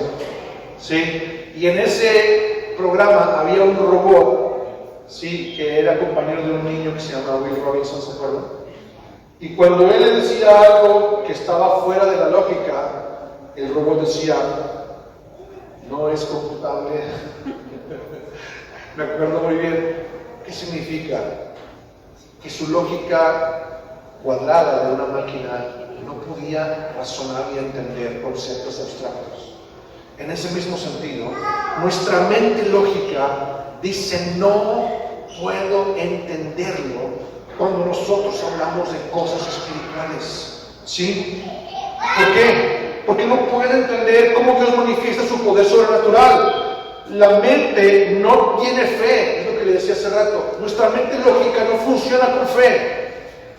Sí, y en ese programa había un robot, sí, que era compañero de un niño que se llamaba Will Robinson, ¿se acuerdan? Y cuando él le decía algo que estaba fuera de la lógica, el robot decía: no es computable, me acuerdo muy bien qué significa que su lógica cuadrada de una máquina no podía razonar y entender conceptos abstractos. En ese mismo sentido, nuestra mente lógica dice no puedo entenderlo cuando nosotros hablamos de cosas espirituales. ¿Sí? ¿Por qué? Porque no puede entender cómo Dios manifiesta su poder sobrenatural. La mente no tiene fe, es lo que le decía hace rato. Nuestra mente lógica no funciona con fe.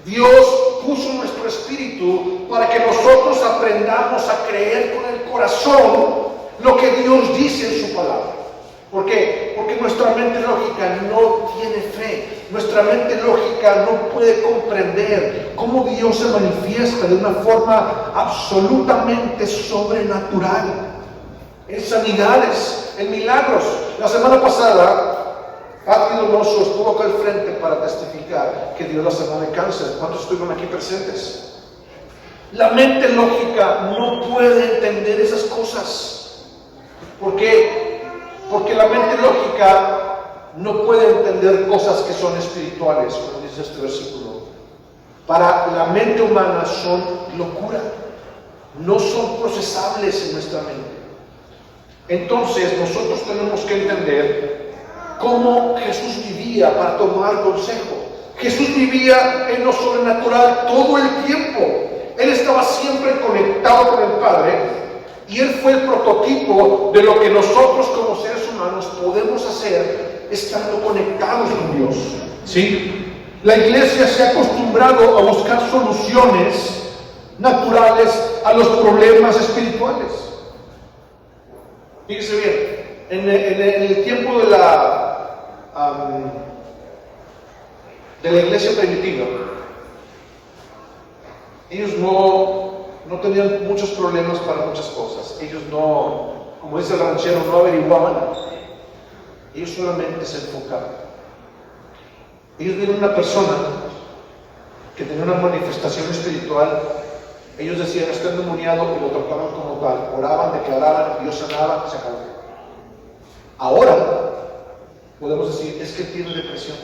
Dios puso nuestro espíritu para que nosotros aprendamos a creer con el corazón lo que Dios dice en su palabra. ¿Por qué? Porque nuestra mente lógica no tiene fe. Nuestra mente lógica no puede comprender cómo Dios se manifiesta de una forma absolutamente sobrenatural. En sanidades, en milagros. La semana pasada, Pati Donoso estuvo acá al frente para testificar que Dios la sanó de cáncer. ¿Cuántos estuvieron aquí presentes? La mente lógica no puede entender esas cosas. ¿Por qué? Porque la mente lógica no puede entender cosas que son espirituales, como dice este versículo. Para la mente humana son locura. No son procesables en nuestra mente. Entonces nosotros tenemos que entender cómo Jesús vivía para tomar consejo. Jesús vivía en lo sobrenatural todo el tiempo. Él estaba siempre conectado con el Padre y Él fue el prototipo de lo que nosotros como seres humanos podemos hacer estando conectados con Dios. ¿Sí? La iglesia se ha acostumbrado a buscar soluciones naturales a los problemas espirituales. Fíjese bien, en el tiempo de la iglesia primitiva, ellos no tenían muchos problemas para muchas cosas. Ellos no, como dice el ranchero, no averiguaban. Ellos solamente se enfocaban. Ellos vieron una persona que tenía una manifestación espiritual. Ellos decían, está endemoniado, y lo trataban como tal. Oraban, declaraban, Dios sanaba, se acabó. Ahora, podemos decir, es que tiene depresión.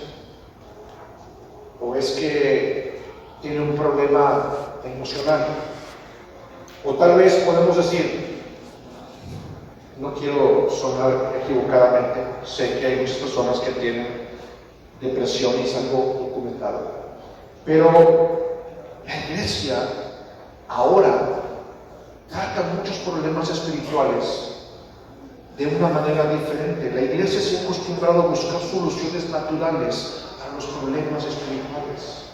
O es que tiene un problema emocional. O tal vez podemos decir, no quiero sonar equivocadamente, sé que hay muchas personas que tienen depresión y es algo documentado. Pero la iglesia ahora trata muchos problemas espirituales de una manera diferente. La iglesia se ha acostumbrado a buscar soluciones naturales a los problemas espirituales.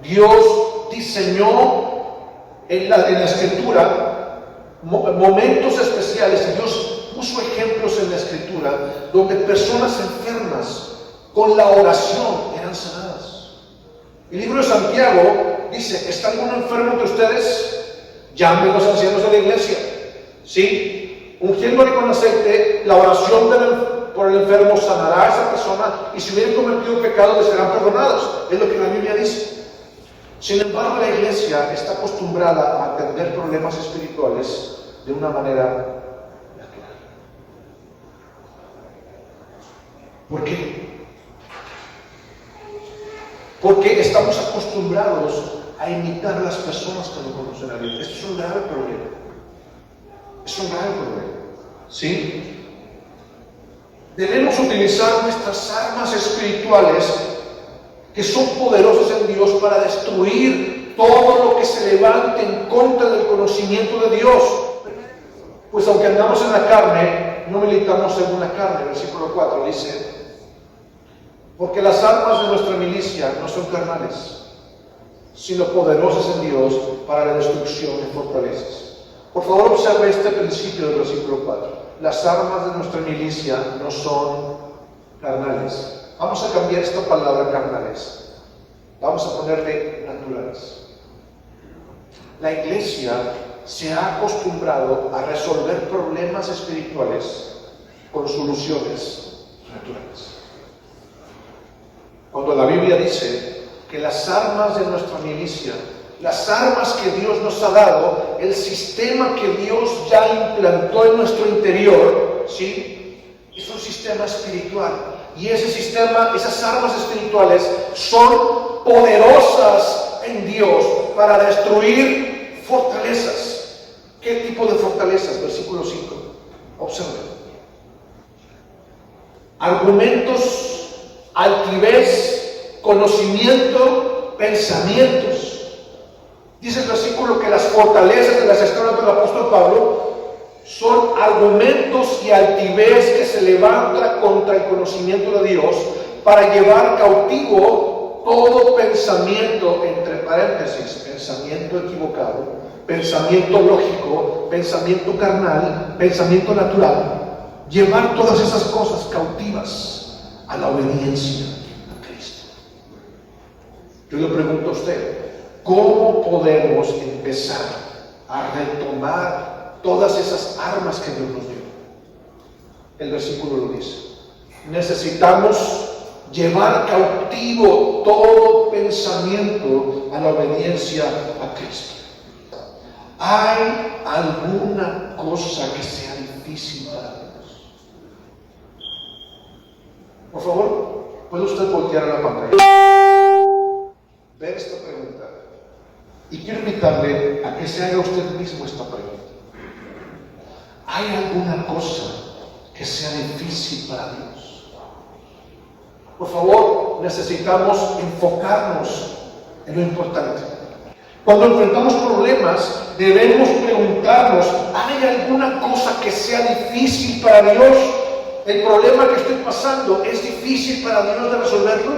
Dios diseñó en la escritura momentos especiales, y Dios puso ejemplos en la escritura donde personas enfermas con la oración eran sanadas. El libro de Santiago dice, ¿está alguno enfermo entre ustedes? Llamen a los ancianos de la iglesia. ¿Sí? Ungiéndole con aceite, la oración por el enfermo sanará a esa persona, y si hubieran cometido pecado les serán perdonados. Es lo que la Biblia dice. Sin embargo, la iglesia está acostumbrada a atender problemas espirituales de una manera natural. ¿Por qué? Porque estamos acostumbrados a imitar a las personas que no conocen a Dios. Esto es un grave problema. Es un grave problema. ¿Sí? Debemos utilizar nuestras armas espirituales que son poderosas en Dios para destruir todo lo que se levante en contra del conocimiento de Dios. Pues aunque andamos en la carne, no militamos según la carne. Versículo 4 dice, porque las armas de nuestra milicia no son carnales, sino poderosas en Dios para la destrucción de fortalezas. Por favor, observe este principio del versículo 4. Las armas de nuestra milicia no son carnales. Vamos a cambiar esta palabra carnales. Vamos a ponerle naturales. La iglesia se ha acostumbrado a resolver problemas espirituales con soluciones naturales. Cuando la Biblia dice que las armas de nuestra milicia, las armas que Dios nos ha dado, el sistema que Dios ya implantó en nuestro interior, ¿sí?, es un sistema espiritual. Y ese sistema, esas armas espirituales son poderosas en Dios para destruir fortalezas. ¿Qué tipo de fortalezas? Versículo 5. Observen. Argumentos, altivez, conocimiento, pensamientos. Dice el versículo que las fortalezas de las que está hablando el apóstol Pablo son argumentos y altivez que se levanta contra el conocimiento de Dios para llevar cautivo todo pensamiento, entre paréntesis, pensamiento equivocado, pensamiento lógico, pensamiento carnal, pensamiento natural. Llevar todas esas cosas cautivas a la obediencia a Cristo. Yo le pregunto a usted, ¿cómo podemos empezar a retomar todas esas armas que Dios nos dio? El versículo lo dice. Necesitamos llevar cautivo todo pensamiento a la obediencia a Cristo. ¿Hay alguna cosa que sea difícil para Dios? Por favor, ¿puede usted voltear a la pantalla? Ver esta pregunta. Y quiero invitarle a que se haga usted mismo esta pregunta. ¿Hay alguna cosa que sea difícil para Dios? Por favor, necesitamos enfocarnos en lo importante. Cuando enfrentamos problemas, debemos preguntarnos, ¿hay alguna cosa que sea difícil para Dios? ¿El problema que estoy pasando es difícil para Dios de resolverlo?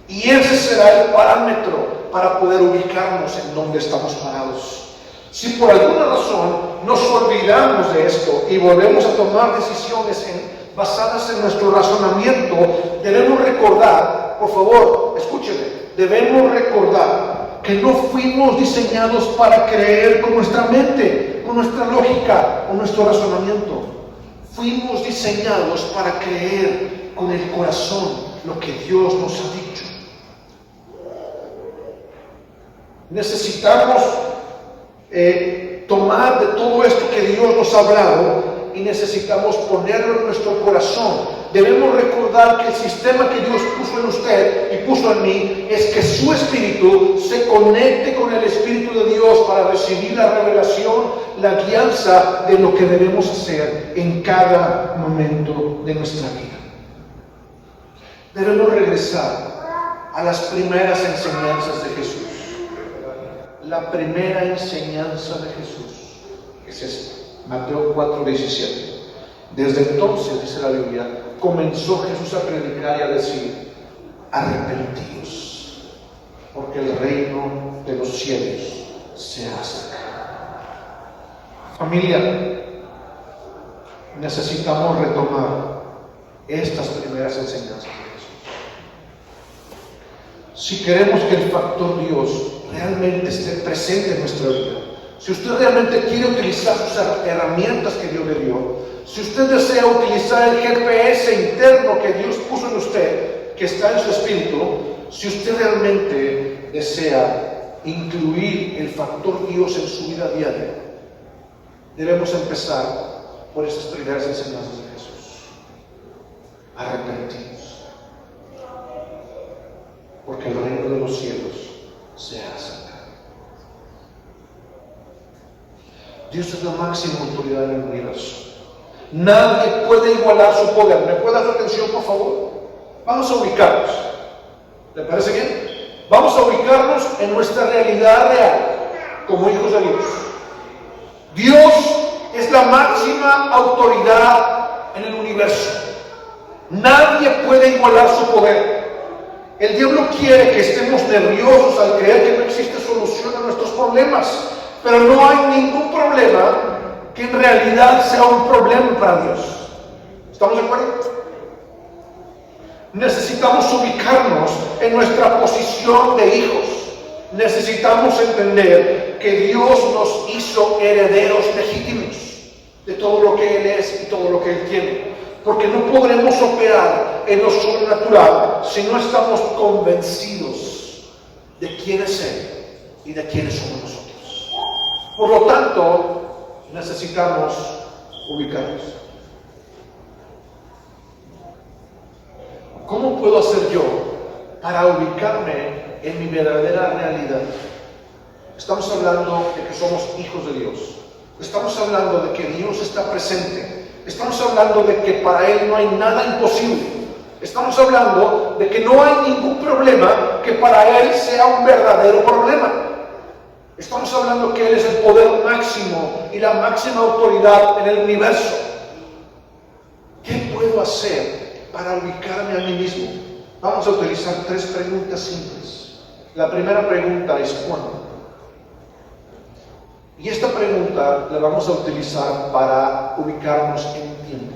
Y ese será el parámetro para poder ubicarnos en donde estamos parados. Si por alguna razón nos olvidamos de esto y volvemos a tomar decisiones basadas en nuestro razonamiento, debemos recordar, por favor, escúcheme, debemos recordar que no fuimos diseñados para creer con nuestra mente, con nuestra lógica, con nuestro razonamiento. Fuimos diseñados para creer con el corazón lo que Dios nos ha dicho. Necesitamos tomar de todo esto que Dios nos ha hablado y necesitamos ponerlo en nuestro corazón. Debemos recordar que el sistema que Dios puso en usted y puso en mí es que su espíritu se conecte con el Espíritu de Dios para recibir la revelación, la guianza de lo que debemos hacer en cada momento de nuestra vida. Debemos regresar a las primeras enseñanzas de Jesús. La primera enseñanza de Jesús es esta, Mateo 4:17. Desde entonces, dice la Biblia, comenzó Jesús a predicar y a decir: arrepentíos, porque el reino de los cielos se ha acercado. Familia, necesitamos retomar estas primeras enseñanzas de Jesús. Si queremos que el factor Dios realmente esté presente en nuestra vida, si usted realmente quiere utilizar sus herramientas que Dios le dio, si usted desea utilizar el GPS interno que Dios puso en usted, que está en su espíritu, si usted realmente desea incluir el factor Dios en su vida diaria, debemos empezar por esas primeras enseñanzas de Jesús. Arrepentíos, porque el reino de los cielos se ha acercado. Dios es la máxima autoridad en el universo. Nadie puede igualar su poder. ¿Me puede dar atención, por favor? Vamos a ubicarnos. ¿Le parece bien? Vamos a ubicarnos en nuestra realidad real, como hijos de Dios. Dios es la máxima autoridad en el universo. Nadie puede igualar su poder. El diablo quiere que estemos nerviosos al creer que no existe solución a nuestros problemas, pero no hay ningún problema que en realidad sea un problema para Dios. ¿Estamos de acuerdo? Necesitamos ubicarnos en nuestra posición de hijos. Necesitamos entender que Dios nos hizo herederos legítimos de todo lo que Él es y todo lo que Él tiene. Porque no podremos operar en lo sobrenatural si no estamos convencidos de quién es Él y de quiénes somos nosotros. Por lo tanto, necesitamos ubicarnos. puedo hacer yo para ubicarme en mi verdadera realidad? Estamos hablando de que somos hijos de Dios. Estamos hablando de que Dios está presente. Estamos hablando de que para Él no hay nada imposible. Estamos hablando de que no hay ningún problema que para Él sea un verdadero problema. Estamos hablando que Él es el poder máximo y la máxima autoridad en el universo. ¿Qué puedo hacer para ubicarme a mí mismo? Vamos a utilizar 3 preguntas simples. La primera pregunta es ¿cuándo? Y esta pregunta la vamos a utilizar para ubicarnos en tiempo.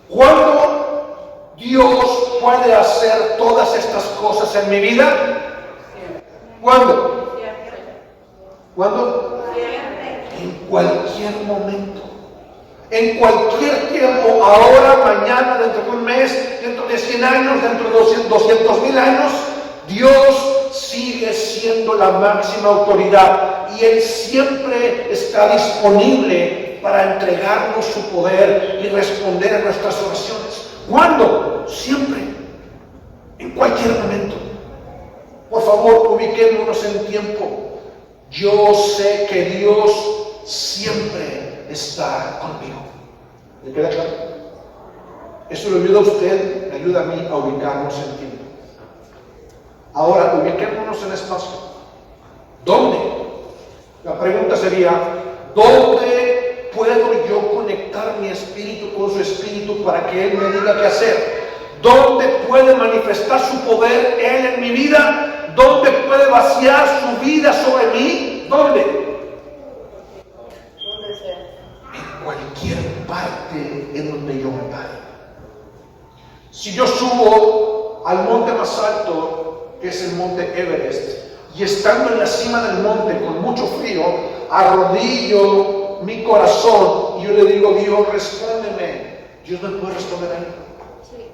¿Cuándo Dios puede hacer todas estas cosas en mi vida? ¿Cuándo? ¿Cuándo? En cualquier momento. En cualquier tiempo, ahora, mañana, dentro de un mes, dentro de 100 años, dentro de 200,000 años, Dios sigue siendo la máxima autoridad y Él siempre está disponible para entregarnos su poder y responder a nuestras oraciones. ¿Cuándo? Siempre, en cualquier momento. Por favor, ubiquémonos en tiempo. Yo sé que Dios siempre está conmigo. ¿Le queda claro? Eso le ayuda a usted, me ayuda a mí a ubicarnos en tiempo. Ahora, ubiquémonos en espacio. ¿Dónde? La pregunta sería, ¿dónde puedo yo conectar mi espíritu con su espíritu para que Él me diga qué hacer? ¿Dónde puede manifestar su poder Él en mi vida? ¿Dónde puede vaciar su vida sobre mí? ¿Dónde? En cualquier parte en donde yo me pare. Si yo subo al monte más alto, que es el monte Everest, y estando en la cima del monte con mucho frío, arrodillo mi corazón y yo le digo, Dios, respóndeme. Dios me puede responder ahí. Sí.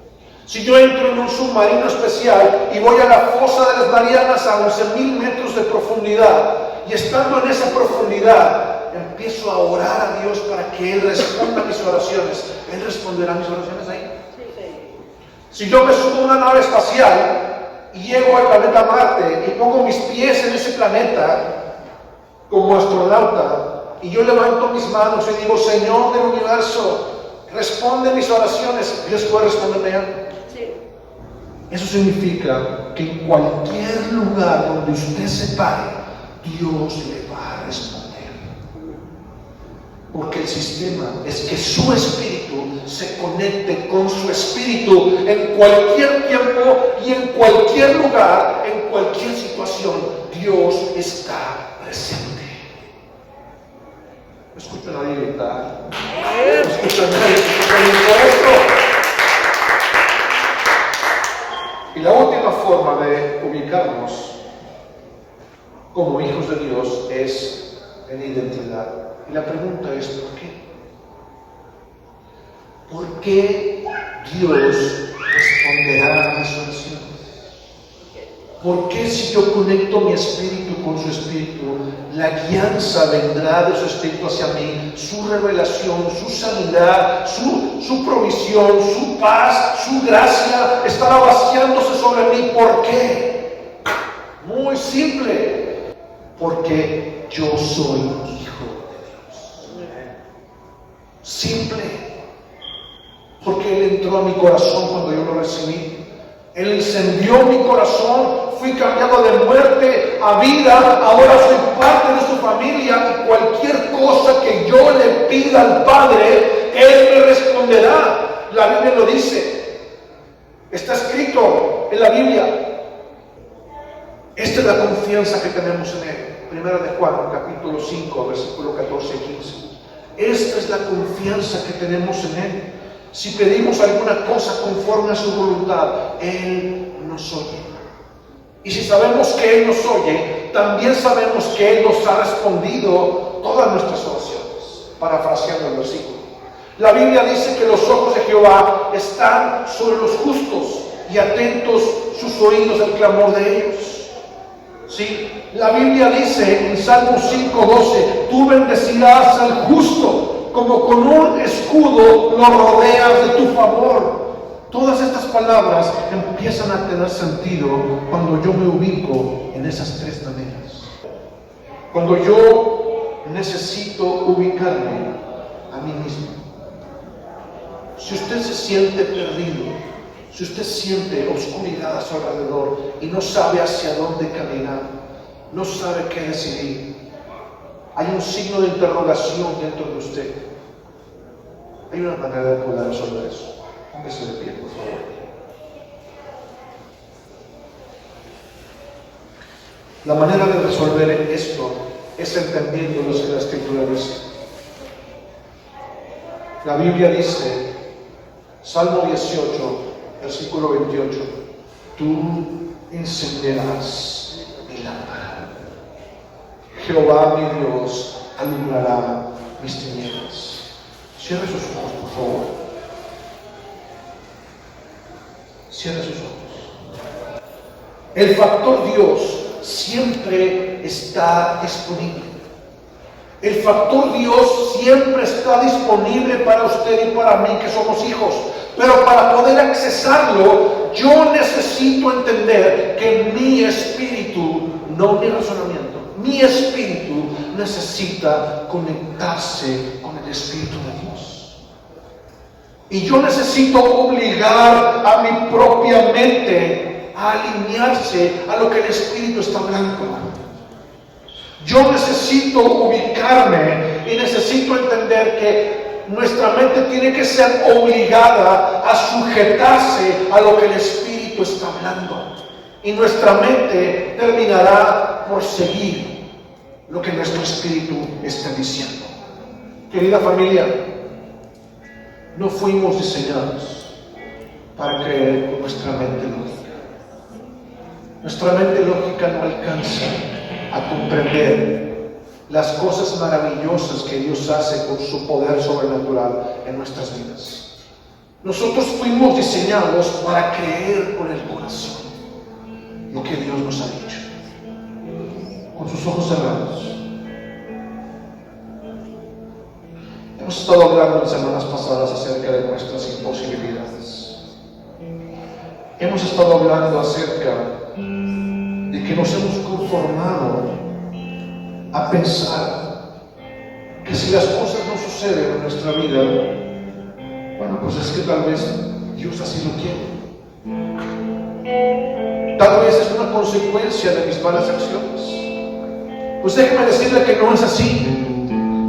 Si yo entro en un submarino especial y voy a la fosa de las Marianas a 11,000 metros de profundidad, y estando en esa profundidad, empiezo a orar a Dios para que Él responda a mis oraciones, ¿Él responderá a mis oraciones ahí? Si yo me subo a una nave espacial y llego al planeta Marte y pongo mis pies en ese planeta como astronauta y yo levanto mis manos y digo, Señor del universo, responde mis oraciones, Dios puede responderme algo. Sí. Eso significa que en cualquier lugar donde usted se pare, Dios le va a responder. Porque el sistema es que su espíritu se conecte con su espíritu en cualquier tiempo y en cualquier lugar, en cualquier situación. Dios está presente. No escucho a nadie gritar. No escucho a nadie gritar esto. Y la última forma de ubicarnos como hijos de Dios es en identidad. Y la pregunta es, ¿por qué? ¿Por qué Dios responderá a mis oraciones? ¿Por qué si yo conecto mi espíritu con su espíritu, la guianza vendrá de su espíritu hacia mí, su revelación, su sanidad, su provisión, su paz, su gracia estará vaciándose sobre mí? ¿Por qué? Muy simple, porque yo soy hijo de Dios. Simple, porque Él entró a mi corazón cuando yo lo recibí. Él encendió mi corazón, fui cambiado de muerte a vida, ahora soy parte de su familia y cualquier cosa que yo le pida al Padre, Él me responderá. La Biblia lo dice, está escrito en la Biblia. Esta es la confianza que tenemos en Él. Primera de Juan, capítulo 5, versículo 14 y 15. Esta es la confianza que tenemos en Él. Si pedimos alguna cosa conforme a su voluntad, Él nos oye. Y si sabemos que Él nos oye, también sabemos que Él nos ha respondido todas nuestras oraciones. Parafraseando el versículo. La Biblia dice que los ojos de Jehová están sobre los justos y atentos sus oídos al clamor de ellos. ¿Sí? La Biblia dice en Salmo 5:12, tú bendecirás al justo, como con un escudo lo rodeas de tu favor. Todas estas palabras empiezan a tener sentido cuando yo me ubico en esas tres maneras. Cuando yo necesito ubicarme a mí mismo. Si usted se siente perdido, si usted siente oscuridad a su alrededor y no sabe hacia dónde caminar, no sabe qué decidir, hay un signo de interrogación dentro de usted. Hay una manera de poder resolver eso. Póngase de pie, por favor. La manera de resolver esto es entendiendo lo que la Escritura dice. La Biblia dice, Salmo 18, versículo 28, tú encenderás mi lámpara. Jehová mi Dios alumbrará mis tinieblas. Cierre sus ojos, por favor. Cierre sus ojos. El factor Dios siempre está disponible. El factor Dios siempre está disponible para usted y para mí que somos hijos. Pero para poder accesarlo, yo necesito entender que mi espíritu, no mi razonamiento, mi espíritu necesita conectarse con el Espíritu de Dios. Y yo necesito obligar a mi propia mente a alinearse a lo que el Espíritu está hablando. Yo necesito ubicarme y necesito entender que nuestra mente tiene que ser obligada a sujetarse a lo que el Espíritu está hablando. Y nuestra mente terminará por seguir lo que nuestro espíritu está diciendo. Querida familia, no fuimos diseñados para creer con nuestra mente lógica. Nuestra mente lógica no alcanza a comprender las cosas maravillosas que Dios hace con su poder sobrenatural en nuestras vidas. Nosotros fuimos diseñados para creer con el corazón lo que Dios nos ha dicho. Con sus ojos cerrados. Hemos estado hablando en semanas pasadas acerca de nuestras imposibilidades. Hemos estado hablando acerca de que nos hemos conformado a pensar que si las cosas no suceden en nuestra vida, bueno, pues es que tal vez Dios así lo quiere. Tal vez es una consecuencia de mis malas acciones. Pues déjeme decirle que no es así.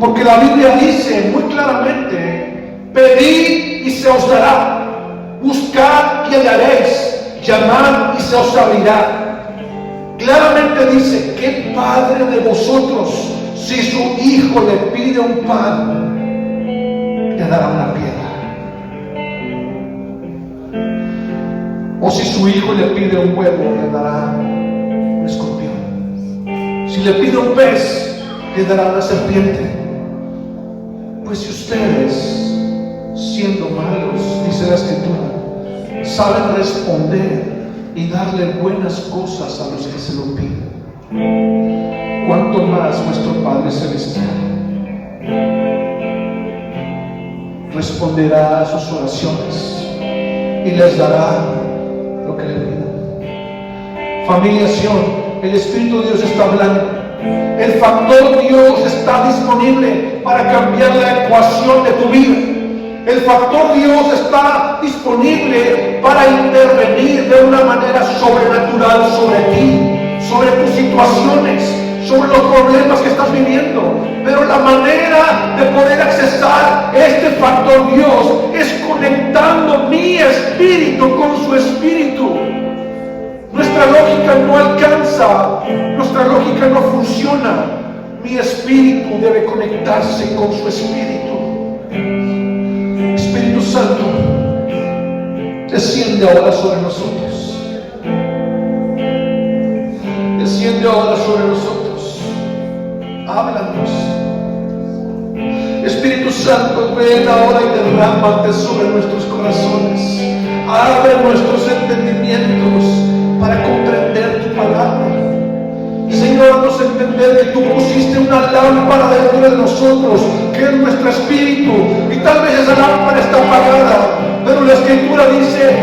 Porque la Biblia dice muy claramente, pedid y se os dará, buscad y hallaréis, llamad y se os abrirá. Claramente dice, ¿qué padre de vosotros, si su hijo le pide un pan, le dará una piedra? O si su hijo le pide un huevo, le dará un escorpión. Si le pide un pez, le dará una serpiente. Pues si ustedes, siendo malos, dice la Escritura, saben responder y darle buenas cosas a los que se lo piden, cuánto más vuestro Padre Celestial responderá a sus oraciones y les dará lo que le pidan. Familia Sion, el Espíritu de Dios está hablando. El factor Dios está disponible para cambiar la ecuación de tu vida. El factor Dios está disponible para intervenir de una manera sobrenatural sobre ti, sobre tus situaciones, sobre los problemas que estás viviendo. Pero la manera de poder accesar este factor Dios es conectando mi espíritu con su espíritu. Nuestra lógica no alcanza, nuestra lógica no funciona. Mi espíritu debe conectarse con su espíritu. Espíritu Santo, desciende ahora sobre nosotros. Desciende ahora sobre nosotros. Háblanos. Espíritu Santo, ven ahora y derrámate sobre nuestros corazones. Abre nuestros entendimientos para comprender tu palabra. Señor, nos entender que tú pusiste una lámpara dentro de nosotros, que es nuestro espíritu, y tal vez esa lámpara está apagada, pero la Escritura dice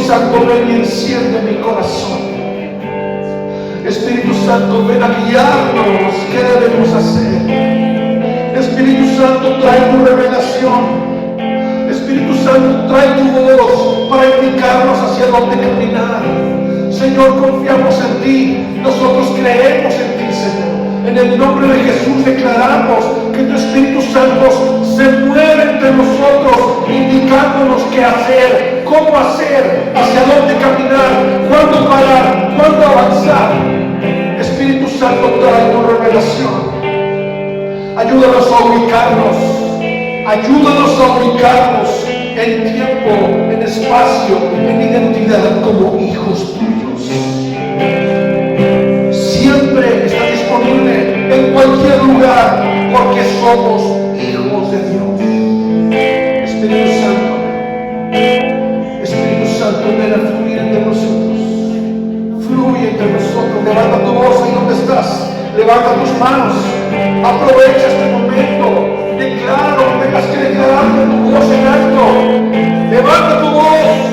Santo, ven y enciende mi corazón. Espíritu Santo, ven a guiarnos. ¿Qué debemos hacer? Espíritu Santo, trae tu revelación. Espíritu Santo, trae tu voz para indicarnos hacia dónde caminar. Señor, confiamos en ti. Nosotros creemos en ti, Señor. En el nombre de Jesús declaramos que tu Espíritu Santo se mueve entre nosotros, indicándonos qué hacer, cómo hacer, hacia dónde caminar, cuándo parar, cuándo avanzar. Espíritu Santo, trae tu revelación. Ayúdanos a ubicarnos. Ayúdanos a ubicarnos en tiempo, en espacio, en identidad como hijos tuyos. Siempre está disponible en cualquier lugar porque somos hijos de Dios. Espíritu Santo, ven a fluir entre nosotros. Fluye entre nosotros. Levanta tu voz ahí donde estás. Levanta tus manos. Aprovecha este momento. Declara lo que tengas que declarar con tu voz en alto. Levanta tu voz.